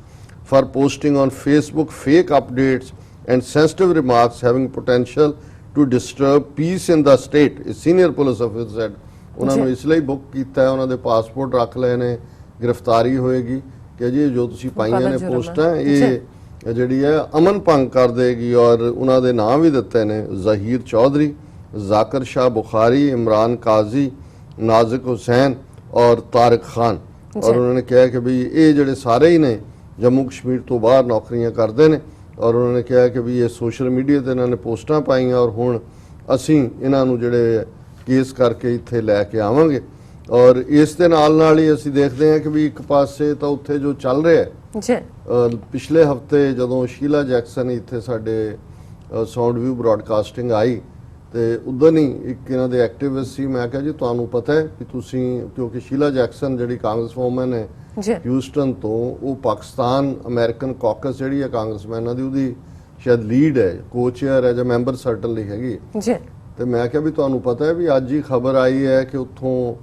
[SPEAKER 2] for posting on Facebook fake updates and sensitive remarks having potential to disturb peace in the state, a senior police officer said. ਉਹਨਾਂ ਨੂੰ ਇਸ ਲਈ book ਕੀਤਾ ਹੈ, ਉਹਨਾਂ ਦੇ passport ਰੱਖ ਲਏ ਨੇ, ਗ੍ਰਿਫਤਾਰੀ ਹੋਏਗੀ ਕਿ ਜੀ ਜੋ ਤੁਸੀਂ ਪਾਈਆਂ ਨੇ ਪੋਸਟਾਂ ਇਹ ਜਿਹੜੀ ਹੈ ਅਮਨ ਭੰਗ ਕਰ ਦੇਗੀ। ਔਰ ਉਹਨਾਂ ਦੇ ਨਾਮ ਵੀ ਦਿੱਤੇ ਨੇ, ਜ਼ਹੀਰ ਚੌਧਰੀ, ਜ਼ਾਕਰ शाह बुखारी, इमरान काजी, नाजिक हुसैन और तारिक खान। और उन्होंने कहा कि भी ये ਜਿਹੜੇ ਸਾਰੇ ਹੀ ਨੇ ਜੰਮੂ ਕਸ਼ਮੀਰ ਤੋਂ ਬਾਹਰ ਨੌਕਰੀਆਂ ਕਰਦੇ ਨੇ। ਔਰ ਉਹਨਾਂ ਨੇ ਕਿਹਾ ਕਿ ਵੀ ਇਹ ਸੋਸ਼ਲ ਮੀਡੀਆ ਤੇ ਇਹਨਾਂ ਨੇ ਪੋਸਟਾਂ ਪਾਈਆਂ ਔਰ ਹੁਣ ਅਸੀਂ ਇਹਨਾਂ ਨੂੰ ਜਿਹੜੇ ਕੇਸ ਕਰਕੇ ਇੱਥੇ ਲੈ ਕੇ ਆਵਾਂਗੇ। ਔਰ ਇਸ ਦੇ ਨਾਲ ਹੀ ਅਸੀਂ ਦੇਖਦੇ ਹਾਂ ਕਿ ਵੀ ਇੱਕ ਪਾਸੇ ਤਾਂ ਉੱਥੇ ਜੋ ਚੱਲ ਰਿਹਾ ਹੈ, ਪਿਛਲੇ ਹਫਤੇ ਜਦੋਂ ਸ਼ੀਲਾ ਜੈਕਸਨ ਇੱਥੇ ਸਾਡੇ ਸਾਊਂਡ ਵਿਊ ਬ੍ਰੌਡਕਾਸਟਿੰਗ ਆਈ ਤੇ ਉਦੋਂ ਹੀ ਇੱਕ ਇਹਨਾਂ ਦੇ ਐਕਟਿਵਿਸਟ ਸੀ। ਮੈਂ ਕਿਹਾ ਜੀ ਤੁਹਾਨੂੰ ਪਤਾ ਹੈ ਕਿ ਤੁਸੀਂ, ਕਿਉਂਕਿ ਸ਼ੀਲਾ ਜੈਕਸਨ ਜਿਹੜੀ ਕਾਂਗਰਸ ਵੂਮਨ ਹੈ ਹਿਊਸਟਨ ਤੋਂ, ਉਹ ਪਾਕਿਸਤਾਨ ਅਮਰੀਕਨ ਕਾਕਸ ਜਿਹੜੀ ਹੈ ਕਾਂਗਰਸਮੈਨਾਂ ਦੀ, ਉਹਦੀ ਸ਼ਾਇਦ ਲੀਡ ਹੈ, ਕੋ-ਚੇਅਰ ਹੈ ਜਾਂ ਮੈਂਬਰ ਸਰਟਨਲੀ ਹੈਗੀ। ਤੇ ਮੈਂ ਕਿਹਾ ਵੀ ਤੁਹਾਨੂੰ ਪਤਾ ਹੈ ਵੀ ਅੱਜ ਹੀ ਖਬਰ ਆਈ ਹੈ ਕਿ ਉੱਥੋਂ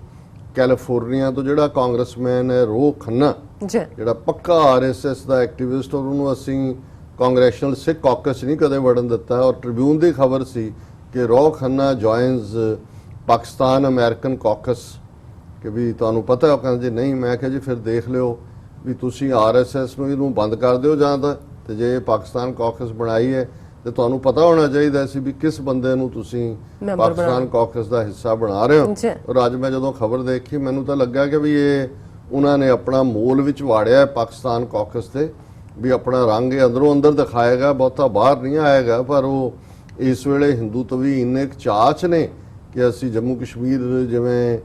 [SPEAKER 2] ਕੈਲੀਫੋਰਨੀਆ ਤੋਂ ਜਿਹੜਾ ਕਾਂਗਰਸਮੈਨ ਹੈ ਰੋ ਖੰਨਾ, ਜਿਹੜਾ ਪੱਕਾ ਆਰਐਸਐਸ ਦਾ ਐਕਟਿਵਿਸਟ, ਔਰ ਉਹਨੂੰ ਅਸੀਂ ਕਾਂਗਰੈਸ਼ਨਲ ਸਿੱਖ ਕਾਕਸ ਨਹੀਂ ਕਦੇ ਵੜਨ ਦਿੱਤਾ। ਔਰ ਟ੍ਰਿਬਿਊਨ ਦੀ ਖਬਰ ਸੀ ਕਿ ਰੋ ਖੰਨਾ ਜੁਆਇਨਸ ਪਾਕਿਸਤਾਨ ਅਮਰੀਕਨ ਕਾਕਸ, ਕਿ ਵੀ ਤੁਹਾਨੂੰ ਪਤਾ। ਉਹ ਕਹਿੰਦੇ ਜੀ ਨਹੀਂ। ਮੈਂ ਕਿਹਾ ਜੀ ਫਿਰ ਦੇਖ ਲਿਓ ਵੀ ਤੁਸੀਂ ਆਰਐਸਐਸ ਨੂੰ ਇਹਨੂੰ ਬੰਦ ਕਰ ਦਿਓ ਜਾਂ ਤਾਂ, ਤੇ ਜੇ ਪਾਕਿਸਤਾਨ ਕਾਕਸ ਬਣਾਈ ਹੈ ਤੇ ਤੁਹਾਨੂੰ ਪਤਾ ਹੋਣਾ ਚਾਹੀਦਾ ਸੀ ਵੀ ਕਿਸ ਬੰਦੇ ਨੂੰ ਤੁਸੀਂ ਪਾਕਿਸਤਾਨ ਕਾਕਸ ਦਾ ਹਿੱਸਾ ਬਣਾ ਰਹੇ ਹੋ। ਔਰ ਅੱਜ ਮੈਂ ਜਦੋਂ ਖਬਰ ਦੇਖੀ ਮੈਨੂੰ ਤਾਂ ਲੱਗਾ ਕਿ ਵੀ ਇਹ ਉਹਨਾਂ ਨੇ ਆਪਣਾ ਮੋਲ ਵਿੱਚ ਵਾੜਿਆ ਪਾਕਿਸਤਾਨ ਕਾਕਸ ਤੇ, ਵੀ ਆਪਣਾ ਰੰਗ ਇਹ ਅੰਦਰੋਂ ਅੰਦਰ ਦਿਖਾਏਗਾ, ਬਹੁਤਾ ਬਾਹਰ ਨਹੀਂ ਆਏਗਾ। ਪਰ ਉਹ ਇਸ ਵੇਲੇ ਹਿੰਦੂਤਵੀ ਇੰਨੇ ਚਾਚ ਨੇ ਕਿ ਅਸੀਂ ਜੰਮੂ ਕਸ਼ਮੀਰ ਜਿਵੇਂ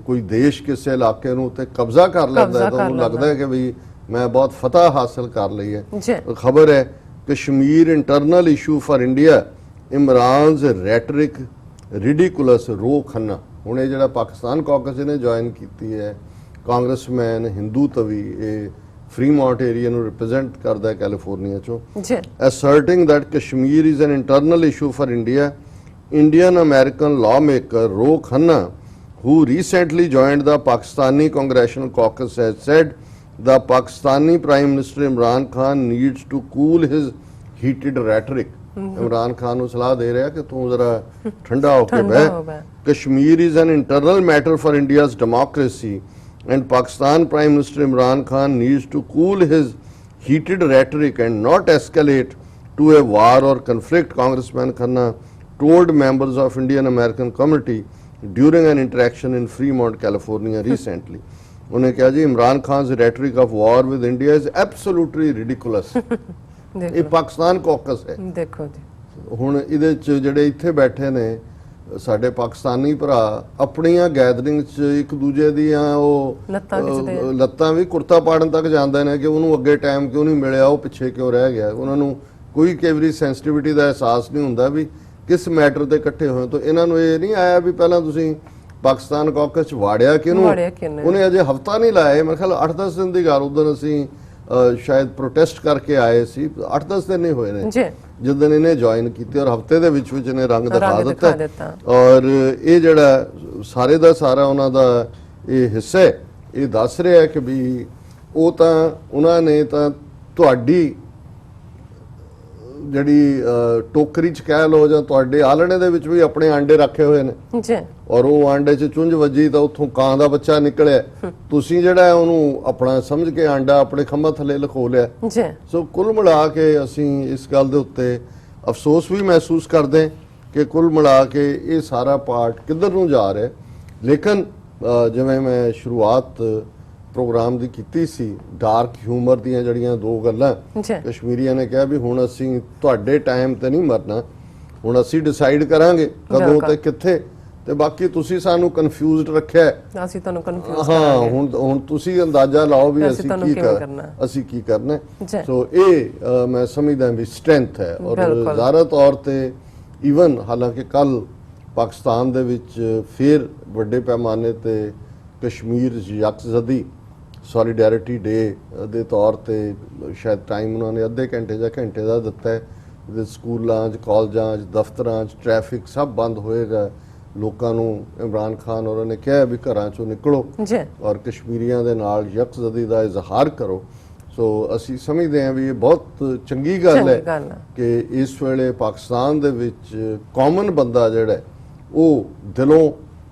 [SPEAKER 2] ਕੋਈ ਦੇਸ਼ ਕਿਸੇ ਇਲਾਕੇ ਨੂੰ ਤੇ ਕਬਜ਼ਾ ਕਰ ਲੈਂਦਾ ਹੈ ਤਾਂ ਉਹਨੂੰ ਲੱਗਦਾ ਹੈ ਕਿ ਵੀ ਮੈਂ ਬਹੁਤ ਫਤਹ ਹਾਸਲ ਕਰ ਲਈ ਹੈ। ਖਬਰ ਹੈ Kashmir internal issue for India, Imran's rhetoric ridiculous Ro Khanna. ਹੁਣ ਇਹ ਜਿਹੜਾ ਪਾਕਿਸਤਾਨ ਕਾਕਸ ਨੇ ਜੁਆਇਨ ਕੀਤੀ ਹੈ, ਕਾਂਗਰਸਮੈਨ ਹਿੰਦੂਤਵੀ, ਇਹ ਫਰੀਮੌਂਟ ਏਰੀਆ ਨੂੰ ਰਿਪਰੈਜ਼ੈਂਟ ਕਰਦਾ ਹੈ ਕੈਲੀਫੋਰਨੀਆ ਚੋਂ, asserting that Kashmir is an internal issue for India. Indian American lawmaker Ro Khanna, who recently joined the Pakistani Congressional Caucus, has said the Pakistani Prime Minister Imran Khan needs to cool his heated rhetoric. Imran Khan ਨੂੰ ਸਲਾਹ ਦੇ ਰਿਹਾ ਕਿ ਤੂੰ ਜ਼ਰਾ ਠੰਡਾ ਹੋ ਕੇ ਬਹਿ। Kashmir is an internal matter for India's democracy and Pakistan Prime Minister Imran Khan needs to cool his heated rhetoric and not escalate to a war or conflict, Congressman Khanna told members of Indian American community during an interaction in Fremont, California recently. उन्हें कहा जी Imran Khan rhetoric of war with India is absolutely ridiculous. ਇਹ Pakistan caucus ਹੈ। ਦੇਖੋ ਜੀ ਹੁਣ ਇਹਦੇ ਚ ਜਿਹੜੇ ਇੱਥੇ ਬੈਠੇ ਨੇ ਸਾਡੇ ਪਾਕਿਸਤਾਨੀ ਭਰਾ ਆਪਣੀਆਂ ਗੈਦਰਿੰਗ ਚ ਇੱਕ ਦੂਜੇ ਦੀਆਂ ਉਹ ਲੱਤਾਂ ਵੀ ਕੁਰਤਾ ਪਾੜਨ ਤੱਕ ਜਾਂਦੇ ਨੇ ਕਿ ਉਹਨੂੰ ਅੱਗੇ ਟਾਈਮ ਕਿਉਂ ਨਹੀਂ ਮਿਲਿਆ, ਉਹ ਪਿੱਛੇ ਕਿਉਂ ਰਹਿ ਗਿਆ। ਉਹਨਾਂ ਨੂੰ ਕੋਈ ਕਈ ਵਾਰੀ ਸੈਂਸਿਟੀਵਿਟੀ ਦਾ ਅਹਿਸਾਸ ਨਹੀਂ ਹੁੰਦਾ ਵੀ ਕਿਸ ਮੈਟਰ ਤੇ ਇਕੱਠੇ ਹੋਏ। ਤਾਂ ਇਹਨਾਂ ਨੂੰ ਇਹ ਨਹੀਂ ਆਇਆ ਵੀ ਪਹਿਲਾਂ ਤੁਸੀਂ ਪਾਕਿਸਤਾਨ ਕਾਕਸ ਚ ਵਾੜਿਆ ਕਿਹਨੂੰ, ਉਹਨੇ ਅਜੇ ਹਫਤਾ ਨਹੀਂ ਲਾਇਆ, ਮੇਰੇ ਖਿਆਲ 8-10 ਦਿਨ ਦੀ ਗੱਲ। ਉਦੋਂ ਅਸੀਂ ਸ਼ਾਇਦ ਪ੍ਰੋਟੈਸਟ ਕਰਕੇ ਆਏ ਸੀ, 8-10 ਦਿਨ ਨਹੀਂ ਹੋਏ ਨੇ ਜਿੱਦਣ ਇਹਨੇ ਜੁਆਇਨ ਕੀਤੀ, ਔਰ ਹਫਤੇ ਦੇ ਵਿੱਚ ਇਹਨੇ ਰੰਗ ਦਿਖਾ ਦਿੱਤਾ। ਔਰ ਇਹ ਜਿਹੜਾ ਸਾਰੇ ਦਾ ਸਾਰਾ ਉਹਨਾਂ ਦਾ ਇਹ ਹਿੱਸਾ ਇਹ ਦੱਸ ਰਿਹਾ ਕਿ ਵੀ ਉਹ ਤਾਂ ਉਹਨਾਂ ਨੇ ਤਾਂ ਤੁਹਾਡੀ ਜਿਹੜੀ ਟੋਕਰੀ ਚ ਕਹਿ ਲਓ ਜਾਂ ਤੁਹਾਡੇ ਆਲਣੇ ਦੇ ਵਿੱਚ ਵੀ ਆਪਣੇ ਆਂਡੇ ਰੱਖੇ ਹੋਏ ਨੇ
[SPEAKER 1] ਜੀ,
[SPEAKER 2] ਔਰ ਉਹ ਆਂਡੇ 'ਚ ਚੁੰਝ ਵੱਜੀ ਤਾਂ ਉੱਥੋਂ ਕਾਂ ਦਾ ਬੱਚਾ ਨਿਕਲਿਆ, ਤੁਸੀਂ ਜਿਹੜਾ ਹੈ ਉਹਨੂੰ ਆਪਣਾ ਸਮਝ ਕੇ ਆਂਡਾ ਆਪਣੇ ਖੰਭਾਂ ਥੱਲੇ ਲੁਕੋ ਲਿਆ।
[SPEAKER 1] ਜੀ,
[SPEAKER 2] ਸੋ ਕੁੱਲ ਮਿਲਾ ਕੇ ਅਸੀਂ ਇਸ ਗੱਲ ਦੇ ਉੱਤੇ ਅਫਸੋਸ ਵੀ ਮਹਿਸੂਸ ਕਰਦੇ ਕਿ ਕੁੱਲ ਮਿਲਾ ਕੇ ਇਹ ਸਾਰਾ ਪਾਰਟ ਕਿੱਧਰ ਨੂੰ ਜਾ ਰਿਹਾ। ਲੇਕਿਨ ਜਿਵੇਂ ਮੈਂ ਸ਼ੁਰੂਆਤ ਪ੍ਰੋਗਰਾਮ ਦੀ ਕੀਤੀ ਸੀ, ਡਾਰਕ ਹਿਊਮਰ ਦੀਆਂ ਜਿਹੜੀਆਂ ਦੋ ਗੱਲਾਂ
[SPEAKER 1] ਜੀ,
[SPEAKER 2] ਕਸ਼ਮੀਰੀਆਂ ਨੇ ਕਿਹਾ ਵੀ ਹੁਣ ਅਸੀਂ ਤੁਹਾਡੇ ਟਾਈਮ ਤੇ ਨਹੀਂ ਮਰਨਾ, ਹੁਣ ਅਸੀਂ ਡਿਸਾਈਡ ਕਰਾਂਗੇ ਕਦੋਂ ਤੇ ਕਿੱਥੇ, ਤੇ ਬਾਕੀ ਤੁਸੀਂ ਸਾਨੂੰ ਕਨਫਿਊਜ਼ਡ ਰੱਖਿਆ,
[SPEAKER 1] ਅਸੀਂ ਤੁਹਾਨੂੰ ਕਨਫਿਊਜ਼
[SPEAKER 2] ਹਾਂ ਹੁਣ ਤੁਸੀਂ ਅੰਦਾਜ਼ਾ ਲਾਓ ਵੀ
[SPEAKER 1] ਅਸੀਂ
[SPEAKER 2] ਕੀ ਕਰਨਾ।
[SPEAKER 1] ਜੀ।
[SPEAKER 2] ਸੋ ਇਹ ਮੈਂ ਸਮਝਦਾ ਵੀ ਸਟਰੈਂਥ ਹੈ ਔਰ ਜ਼ਾਹਰਾ ਤੌਰ ਤੇ ਈਵਨ ਹਾਲਾਂਕਿ ਕੱਲ ਪਾਕਿਸਤਾਨ ਦੇ ਵਿੱਚ ਫਿਰ ਵੱਡੇ ਪੈਮਾਨੇ ਤੇ ਕਸ਼ਮੀਰ ਯਕਜ਼ਦੀ ਸੋਲੀਡੈਰਿਟੀ ਡੇ ਦੇ ਤੌਰ ਤੇ ਸ਼ਾਇਦ ਟਾਈਮ ਉਹਨਾਂ ਨੇ ਅੱਧੇ ਘੰਟੇ ਜਾਂ ਘੰਟੇ ਦਾ ਦਿੱਤਾ ਹੈ, ਜਿਹਦੇ ਸਕੂਲਾਂ 'ਚ ਕਾਲਜਾਂ 'ਚ ਦਫ਼ਤਰਾਂ 'ਚ ਟ੍ਰੈਫਿਕ ਸਭ ਬੰਦ ਹੋਏਗਾ। ਲੋਕਾਂ ਨੂੰ ਇਮਰਾਨ ਖਾਨ ਹੋਰਾਂ ਨੇ ਕਿਹਾ ਵੀ ਘਰਾਂ 'ਚੋਂ ਨਿਕਲੋ ਔਰ ਕਸ਼ਮੀਰੀਆਂ ਦੇ ਨਾਲ ਯਕਜ਼ਦੀ ਦਾ ਇਜ਼ਹਾਰ ਕਰੋ। ਸੋ ਅਸੀਂ ਸਮਝਦੇ ਹਾਂ ਵੀ ਇਹ ਬਹੁਤ ਚੰਗੀ ਗੱਲ ਹੈ ਕਿ ਇਸ ਵੇਲੇ ਪਾਕਿਸਤਾਨ ਦੇ ਵਿੱਚ ਕਾਮਨ ਬੰਦਾ ਜਿਹੜਾ ਉਹ ਦਿਲੋਂ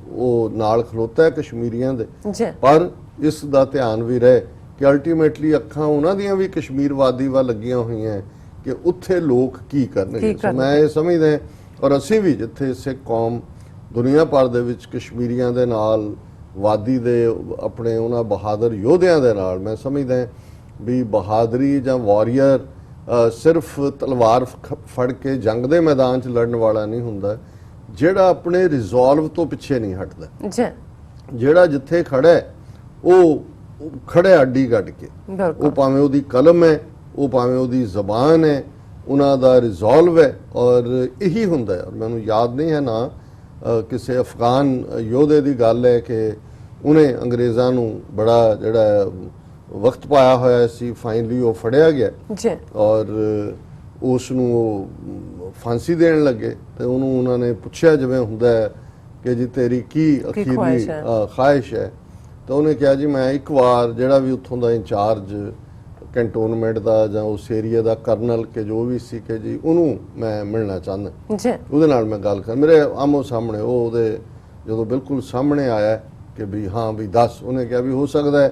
[SPEAKER 2] ਉਹ ਨਾਲ ਖਲੋਤਾ ਹੈ ਕਸ਼ਮੀਰੀਆਂ ਦੇ, ਪਰ ਇਸ ਦਾ ਧਿਆਨ ਵੀ ਰਹੇ ਕਿ ਅਲਟੀਮੇਟਲੀ ਅੱਖਾਂ ਉਹਨਾਂ ਦੀਆਂ ਵੀ ਕਸ਼ਮੀਰ ਵਾਦੀ ਵੱਲ ਲੱਗੀਆਂ ਹੋਈਆਂ ਕਿ ਉੱਥੇ ਲੋਕ ਕੀ ਕਰਨਗੇ। ਸੋ ਮੈਂ ਇਹ ਸਮਝਦਾ ਔਰ ਅਸੀਂ ਵੀ ਜਿੱਥੇ ਸਿੱਖ ਕੌਮ ਦੁਨੀਆ ਭਰ ਦੇ ਵਿੱਚ ਕਸ਼ਮੀਰੀਆਂ ਦੇ ਨਾਲ ਵਾਦੀ ਦੇ ਆਪਣੇ ਉਹਨਾਂ ਬਹਾਦਰ ਯੋਧਿਆਂ ਦੇ ਨਾਲ, ਮੈਂ ਸਮਝਦਾ ਵੀ ਬਹਾਦਰੀ ਜਾਂ ਵਾਰੀਅਰ ਸਿਰਫ ਤਲਵਾਰ ਫੜ ਕੇ ਜੰਗ ਦੇ ਮੈਦਾਨ 'ਚ ਲੜਨ ਵਾਲਾ ਨਹੀਂ ਹੁੰਦਾ, ਜਿਹੜਾ ਆਪਣੇ ਰਿਜ਼ੋਲਵ ਤੋਂ ਪਿੱਛੇ ਨਹੀਂ ਹਟਦਾ, ਜਿਹੜਾ ਜਿੱਥੇ ਖੜਾ ਉਹ ਖੜਿਆ ਅੱਡੀ ਕੱਢ ਕੇ, ਉਹ ਭਾਵੇਂ ਉਹਦੀ ਕਲਮ ਹੈ, ਉਹ ਭਾਵੇਂ ਉਹਦੀ ਜ਼ਬਾਨ ਹੈ, ਉਹਨਾਂ ਦਾ ਰਿਜ਼ੋਲਵ ਹੈ ਔਰ ਇਹੀ ਹੁੰਦਾ ਹੈ। ਔਰ ਮੈਨੂੰ ਯਾਦ ਨਹੀਂ ਹੈ ਨਾ ਕਿਸੇ ਅਫਗਾਨ ਯੋਧੇ ਦੀ ਗੱਲ ਹੈ ਕਿ ਉਹਨੇ ਅੰਗਰੇਜ਼ਾਂ ਨੂੰ ਬੜਾ ਜਿਹੜਾ ਵਕਤ ਪਾਇਆ ਹੋਇਆ ਸੀ, ਫਾਈਨਲੀ ਉਹ ਫੜਿਆ ਗਿਆ ਔਰ ਉਸ ਨੂੰ ਉਹ ਫਾਂਸੀ ਦੇਣ ਲੱਗੇ ਤੇ ਉਹਨੂੰ ਉਹਨਾਂ ਨੇ ਪੁੱਛਿਆ ਜਿਵੇਂ ਹੁੰਦਾ ਹੈ ਕਿ ਜੀ ਤੇਰੀ ਕੀ ਅਖੀਰੀ ਖਾਹਿਸ਼ ਹੈ, ਤਾਂ ਉਹਨੇ ਕਿਹਾ ਜੀ ਮੈਂ ਇੱਕ ਵਾਰ ਜਿਹੜਾ ਵੀ ਉੱਥੋਂ ਦਾ ਇੰਚਾਰਜ ਕੈਂਟੋਨਮੈਂਟ ਦਾ ਜਾਂ ਉਸ ਏਰੀਆ ਦਾ ਕਰਨਲ ਕਿ ਜੋ ਵੀ ਸੀ ਕਿ ਜੀ ਉਹਨੂੰ ਮੈਂ ਮਿਲਣਾ ਚਾਹੁੰਦਾ, ਉਹਦੇ ਨਾਲ ਮੈਂ ਗੱਲ ਕਰ। ਮੇਰੇ ਆਮੋ ਸਾਹਮਣੇ ਉਹ ਉਹਦੇ ਜਦੋਂ ਬਿਲਕੁਲ ਸਾਹਮਣੇ ਆਇਆ ਕਿ ਵੀ ਹਾਂ ਵੀ ਦੱਸ, ਉਹਨੇ ਕਿਹਾ ਵੀ ਹੋ ਸਕਦਾ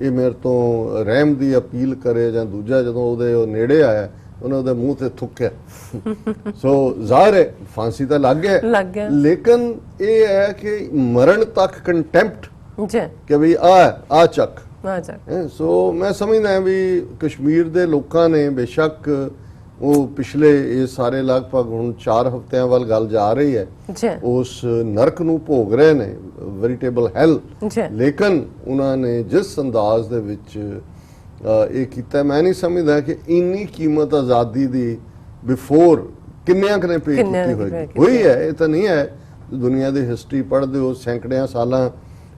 [SPEAKER 2] ਇਹ ਮੇਰੇ ਤੋਂ ਰਹਿਮ ਦੀ ਅਪੀਲ ਕਰੇ ਜਾਂ ਦੂਜਾ। ਜਦੋਂ ਉਹਦੇ ਉਹ ਨੇੜੇ ਆਇਆ ਉਹਨੇ ਉਹਦੇ ਮੂੰਹ ਤੇ ਥੁੱਕਿਆ। ਸੋ ਜ਼ਾਹਿਰ ਹੈ ਫਾਂਸੀ ਤਾਂ ਲੱਗ ਗਿਆ, ਲੇਕਿਨ ਇਹ ਹੈ ਕਿ ਮਰਨ ਤੱਕ ਕੰਟੈਂਪਟ ਕਿ ਵੀ ਆ ਚੱਕ। ਸੋ ਮੈਂ ਸਮਝਦਾ ਵੀ ਕਸ਼ਮੀਰ ਦੇ ਲੋਕਾਂ ਨੇ ਬੇਸ਼ੱਕ ਉਹ ਪਿਛਲੇ ਇਹ ਸਾਰੇ ਲਗਭਗ ਹੁਣ 4 ਹਫ਼ਤਿਆਂ ਵੱਲ ਗੱਲ ਜਾ ਰਹੀ ਹੈ, ਉਸ ਨਰਕ ਨੂੰ ਭੋਗ ਰਹੇ ਨੇ, ਵੈਰੀਟੇਬਲ ਹੈਲ, ਲੇਕਿਨ ਉਹਨਾਂ ਨੇ ਜਿਸ ਅੰਦਾਜ਼ ਦੇ ਵਿੱਚ ਇਹ ਕੀਤਾ, ਮੈਂ ਨਹੀਂ ਸਮਝਦਾ ਕਿ ਇੰਨੀ ਕੀਮਤ ਆਜ਼ਾਦੀ ਦੀ ਬਿਫੋਰ ਕਿੰਨਿਆਂ ਕੁ ਨੇ ਪੇ ਕੀਤੀ ਹੋਈ ਹੈ। ਇਹ ਤਾਂ ਨਹੀਂ ਹੈ, ਦੁਨੀਆ ਦੀ ਹਿਸਟਰੀ ਪੜ੍ਹਦੇ ਹੋ ਸੈਂਕੜਿਆਂ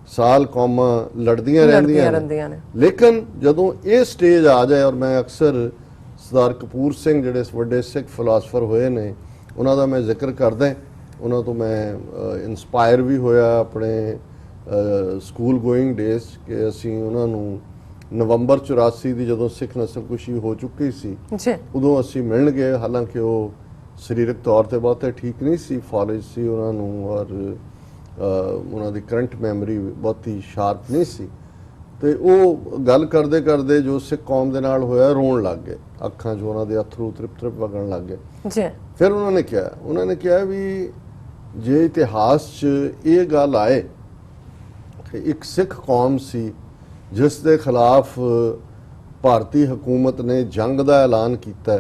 [SPEAKER 2] ਸਾਲ ਕੌਮਾਂ ਲੜਦੀਆਂ ਰਹਿੰਦੀਆਂ ਨੇ, ਲੇਕਿਨ ਜਦੋਂ ਇਹ ਸਟੇਜ ਆ ਜਾਏ, ਔਰ ਮੈਂ ਅਕਸਰ ਸਰਦਾਰ ਕਪੂਰ ਸਿੰਘ ਜਿਹੜੇ ਵੱਡੇ ਸਿੱਖ ਫਿਲਾਸਫਰ ਹੋਏ ਨੇ ਉਹਨਾਂ ਦਾ ਮੈਂ ਜ਼ਿਕਰ ਕਰਦਾ, ਉਹਨਾਂ ਤੋਂ ਮੈਂ ਇਨਸਪਾਇਰ ਵੀ ਹੋਇਆ ਆਪਣੇ ਸਕੂਲ ਗੋਇੰਗ ਡੇਜ਼ ਕਿ ਅਸੀਂ ਉਹਨਾਂ ਨੂੰ ਨਵੰਬਰ 84 ਦੀ ਜਦੋਂ ਸਿੱਖ ਨਸਲਕੁਸ਼ੀ ਹੋ ਚੁੱਕੀ ਸੀ ਉਦੋਂ ਅਸੀਂ ਮਿਲਣ ਗਏ। ਹਾਲਾਂਕਿ ਉਹ ਸਰੀਰਕ ਤੌਰ ਤੇ ਬਹੁਤੇ ਠੀਕ ਨਹੀਂ ਸੀ, ਫਾਲਜ ਸੀ ਉਹਨਾਂ ਨੂੰ ਔਰ ਉਹਨਾਂ ਦੀ ਕਰੰਟ ਮੈਮਰੀ ਬਹੁਤੀ ਸ਼ਾਰਪ ਨਹੀਂ ਸੀ, ਤੇ ਉਹ ਗੱਲ ਕਰਦੇ ਕਰਦੇ ਜੋ ਸਿੱਖ ਕੌਮ ਦੇ ਨਾਲ ਹੋਇਆ ਰੋਣ ਲੱਗ ਗਏ, ਅੱਖਾਂ 'ਚ ਉਹਨਾਂ ਦੇ ਅਥਰੂ ਤ੍ਰਿਪ ਵਗਣ ਲੱਗ ਗਏ। ਫਿਰ ਉਹਨਾਂ ਨੇ ਕਿਹਾ ਵੀ ਜੇ ਇਤਿਹਾਸ 'ਚ ਇਹ ਗੱਲ ਆਏ ਕਿ ਇੱਕ ਸਿੱਖ ਕੌਮ ਸੀ ਜਿਸ ਦੇ ਖਿਲਾਫ ਭਾਰਤੀ ਹਕੂਮਤ ਨੇ ਜੰਗ ਦਾ ਐਲਾਨ ਕੀਤਾ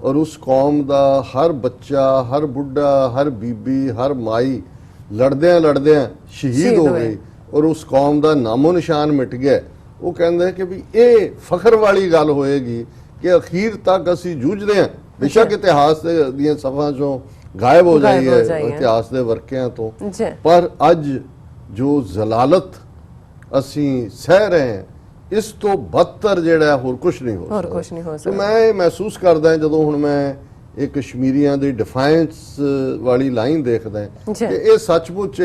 [SPEAKER 2] ਔਰ ਉਸ ਕੌਮ ਦਾ ਹਰ ਬੱਚਾ, ਹਰ ਬੁੱਢਾ, ਹਰ ਬੀਬੀ, ਹਰ ਮਾਈ ਲੜਦਿਆਂ ਸ਼ਹੀਦ ਹੋ ਗਈ ਔਰ ਉਸ ਕੌਮ ਦਾ ਨਾਮੋ ਨਿਸ਼ਾਨ ਮਿਟ ਗਿਆ, ਉਹ ਕਹਿੰਦੇ ਕਿ ਵੀ ਇਹ ਫਖਰ ਵਾਲੀ ਗੱਲ ਹੋਏਗੀ ਕਿ ਅਖੀਰ ਤੱਕ ਅਸੀਂ ਜੂਝਦੇ ਹਾਂ, ਬੇਸ਼ੱਕ ਇਤਿਹਾਸ ਦੀਆਂ ਸਫਾਂ 'ਚੋਂ ਗਾਇਬ ਹੋ ਜਾਈ ਹੈ ਇਤਿਹਾਸ ਦੇ ਵਰਕਿਆਂ ਤੋਂ, ਪਰ ਅੱਜ ਜੋ ਜ਼ਲਾਲਤ ਅਸੀਂ ਸਹਿ ਰਹੇ ਹਾਂ ਇਸ ਤੋਂ ਬਦਤਰ ਜਿਹੜਾ ਹੋਰ ਕੁਝ ਨਹੀਂ ਹੋ ਸਕਦਾ। ਮੈਂ ਇਹ ਮਹਿਸੂਸ ਕਰਦਾ ਜਦੋਂ ਹੁਣ ਮੈਂ ਇਹ ਕਸ਼ਮੀਰੀਆਂ ਦੀ ਡਿਫਾਈਂਸ ਵਾਲੀ ਲਾਈਨ ਦੇਖਦਾ ਕਿ ਇਹ ਸੱਚਮੁੱਚ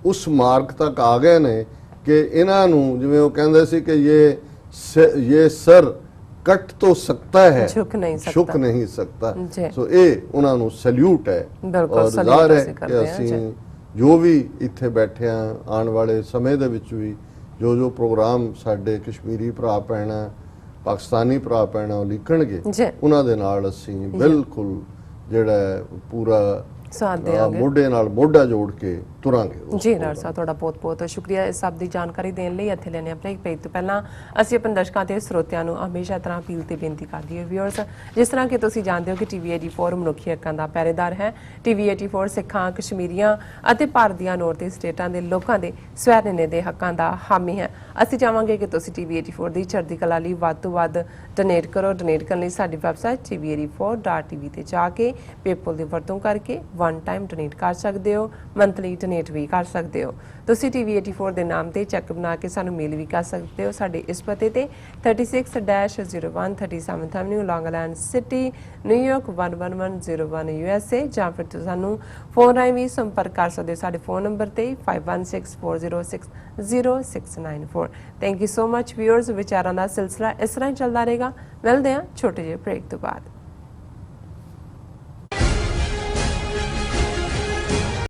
[SPEAKER 2] ਉਸ ਮਾਰਗ ਤੱਕ ਆ ਗਏ ਨੇ ਕਿ ਇਹਨਾਂ ਨੂੰ ਜਿਵੇਂ ਉਹ ਕਹਿੰਦੇ ਸੀ ਕਿ ਇਹ ਸਰ कट तो सकता है,
[SPEAKER 1] झुक नहीं सकता।
[SPEAKER 2] झुक नहीं सकता।
[SPEAKER 1] जी।
[SPEAKER 2] ਸੋ ਇਹ ਉਹਨਾਂ ਨੂੰ ਸੈਲੂਟ ਹੈ
[SPEAKER 1] ਬਿਲਕੁਲ,
[SPEAKER 2] ਔਰ
[SPEAKER 1] salute
[SPEAKER 2] ਜ਼ਾਹਰ ਹੈ
[SPEAKER 1] ਅਸੀਂ ਕਰਦੇ
[SPEAKER 2] ਕਿ
[SPEAKER 1] ਹਾਂ,
[SPEAKER 2] ਅਸੀਂ ਜੋ ਵੀ ਇੱਥੇ ਬੈਠੇ ਹਾਂ ਆਉਣ ਵਾਲੇ ਸਮੇਂ ਦੇ ਵਿੱਚ ਵੀ ਜੋ ਪ੍ਰੋਗਰਾਮ ਸਾਡੇ ਕਸ਼ਮੀਰੀ ਭਰਾ ਭੈਣਾਂ ਪਾਕਿਸਤਾਨੀ ਭਰਾ ਭੈਣਾਂ ਉਹ ਲਿਖਣਗੇ
[SPEAKER 1] ਜੀ।
[SPEAKER 2] ਉਹਨਾਂ ਦੇ ਨਾਲ ਅਸੀਂ ਬਿਲਕੁਲ ਜਿਹੜਾ ਹੈ ਪੂਰਾ
[SPEAKER 1] ਸਾਥ ਦੇਵਾਂਗੇ।
[SPEAKER 2] ਮੋਢੇ ਨਾਲ ਮੋਢਾ ਜੋੜ ਕੇ ਤੁਰਾਂਗੇ ਉਸ
[SPEAKER 1] ਜੀ
[SPEAKER 2] ਪ੍ਰੋਗਰਾਮ
[SPEAKER 1] ਡਾਕਟਰ ਸਾਹਿਬ ਤੁਹਾਡਾ ਬਹੁਤ ਬਹੁਤ ਸ਼ੁਕਰੀਆ ਇਸ ਸਭ ਦੀ ਜਾਣਕਾਰੀ ਦੇਣ ਲਈ। ਇੱਥੇ ਲੈਣੇ ਆਪਣੇ ਬ੍ਰੇਕ ਤੋਂ ਪਹਿਲਾਂ ਅਸੀਂ ਆਪਣੇ ਦਰਸ਼ਕਾਂ ਤੇ ਸਰੋਤਿਆਂ ਨੂੰ ਹਮੇਸ਼ਾ ਤਰ੍ਹਾਂ ਅਪੀਲ ਤੇ ਬੇਨਤੀ ਕਰਦੀ ਹੈ ਵਿਊਅਰਸ, ਜਿਸ ਤਰ੍ਹਾਂ ਕਿ ਤੁਸੀਂ ਜਾਣਦੇ ਹੋ ਕਿ ਟੀਵੀ 84 ਮਨੁੱਖੀ ਹੱਕਾਂ ਦਾ ਪਹਿਰੇਦਾਰ ਹੈ। ਟੀਵੀ 84 ਸਿੱਖਾਂ, ਕਸ਼ਮੀਰੀਆਂ ਅਤੇ ਭਾਰਤ ਦੀਆਂ ਨੌਰਥ ਸਟੇਟਾਂ ਦੇ ਲੋਕਾਂ ਦੇ ਸਵੈ ਨਿਰਣੇ ਦੇ ਹੱਕਾਂ ਦਾ ਹਾਮੀ ਹੈ। ਅਸੀਂ ਚਾਹਾਂਗੇ ਕਿ ਤੁਸੀਂ ਟੀਵੀ 84 ਦੀ ਚੜ੍ਹਦੀ ਕਲਾ ਲਈ ਵੱਧ ਤੋਂ ਵੱਧ ਡੋਨੇਟ ਕਰੋ। ਡੋਨੇਟ ਕਰਨ ਲਈ ਸਾਡੀ ਵੈਬਸਾਈਟ tv84.tv ਤੇ ਜਾ ਕੇ ਪੇਪਲ ਦੀ ਵਰਤੋਂ ਕਰਕੇ ਵਨ ਟਾਈਮ ਡੋਨੇਟ ਕਰ ਸਕਦੇ ਹੋ, ਮੰਥਲੀ ਡੋਨੇਟ ਵੀ ਕਰ ਸਕਦੇ ਹੋ। ਤੁਸੀਂ ਟੀਵੀ 84 ਦੇ ਨਾਮ ਤੇ ਚੈੱਕ ਬਣਾ ਕੇ ਸਾਨੂੰ ਮੇਲ ਵੀ ਕਰ ਸਕਦੇ ਹੋ ਸਾਡੇ ਇਸ ਪਤੇ ਤੇ 36-01 37th ਐਵਨਿਊ ਲੌਂਗ ਆਈਲੈਂਡ ਸਿਟੀ, ਨਿਊਯਾਰਕ 11101 USA, ਜਾਂ ਫਿਰ ਤੁਸੀਂ ਸਾਨੂੰ ਫੋਨ ਰਾਹੀਂ ਵੀ ਸੰਪਰਕ ਕਰ ਸਕਦੇ ਹੋ ਸਾਡੇ ਫੋਨ ਨੰਬਰ ਤੇ 5164060694। Thank you so much viewers. ਵਿਚਾਰਾਂ ਦਾ ਸਿਲਸਿਲਾ ਇਸ ਤਰ੍ਹਾਂ ਹੀ ਚੱਲਦਾ ਰਹੇਗਾ। ਮਿਲਦੇ ਹਾਂ ਛੋਟੇ ਜਿਹੇ ਬ੍ਰੇਕ ਤੋਂ ਬਾਅਦ।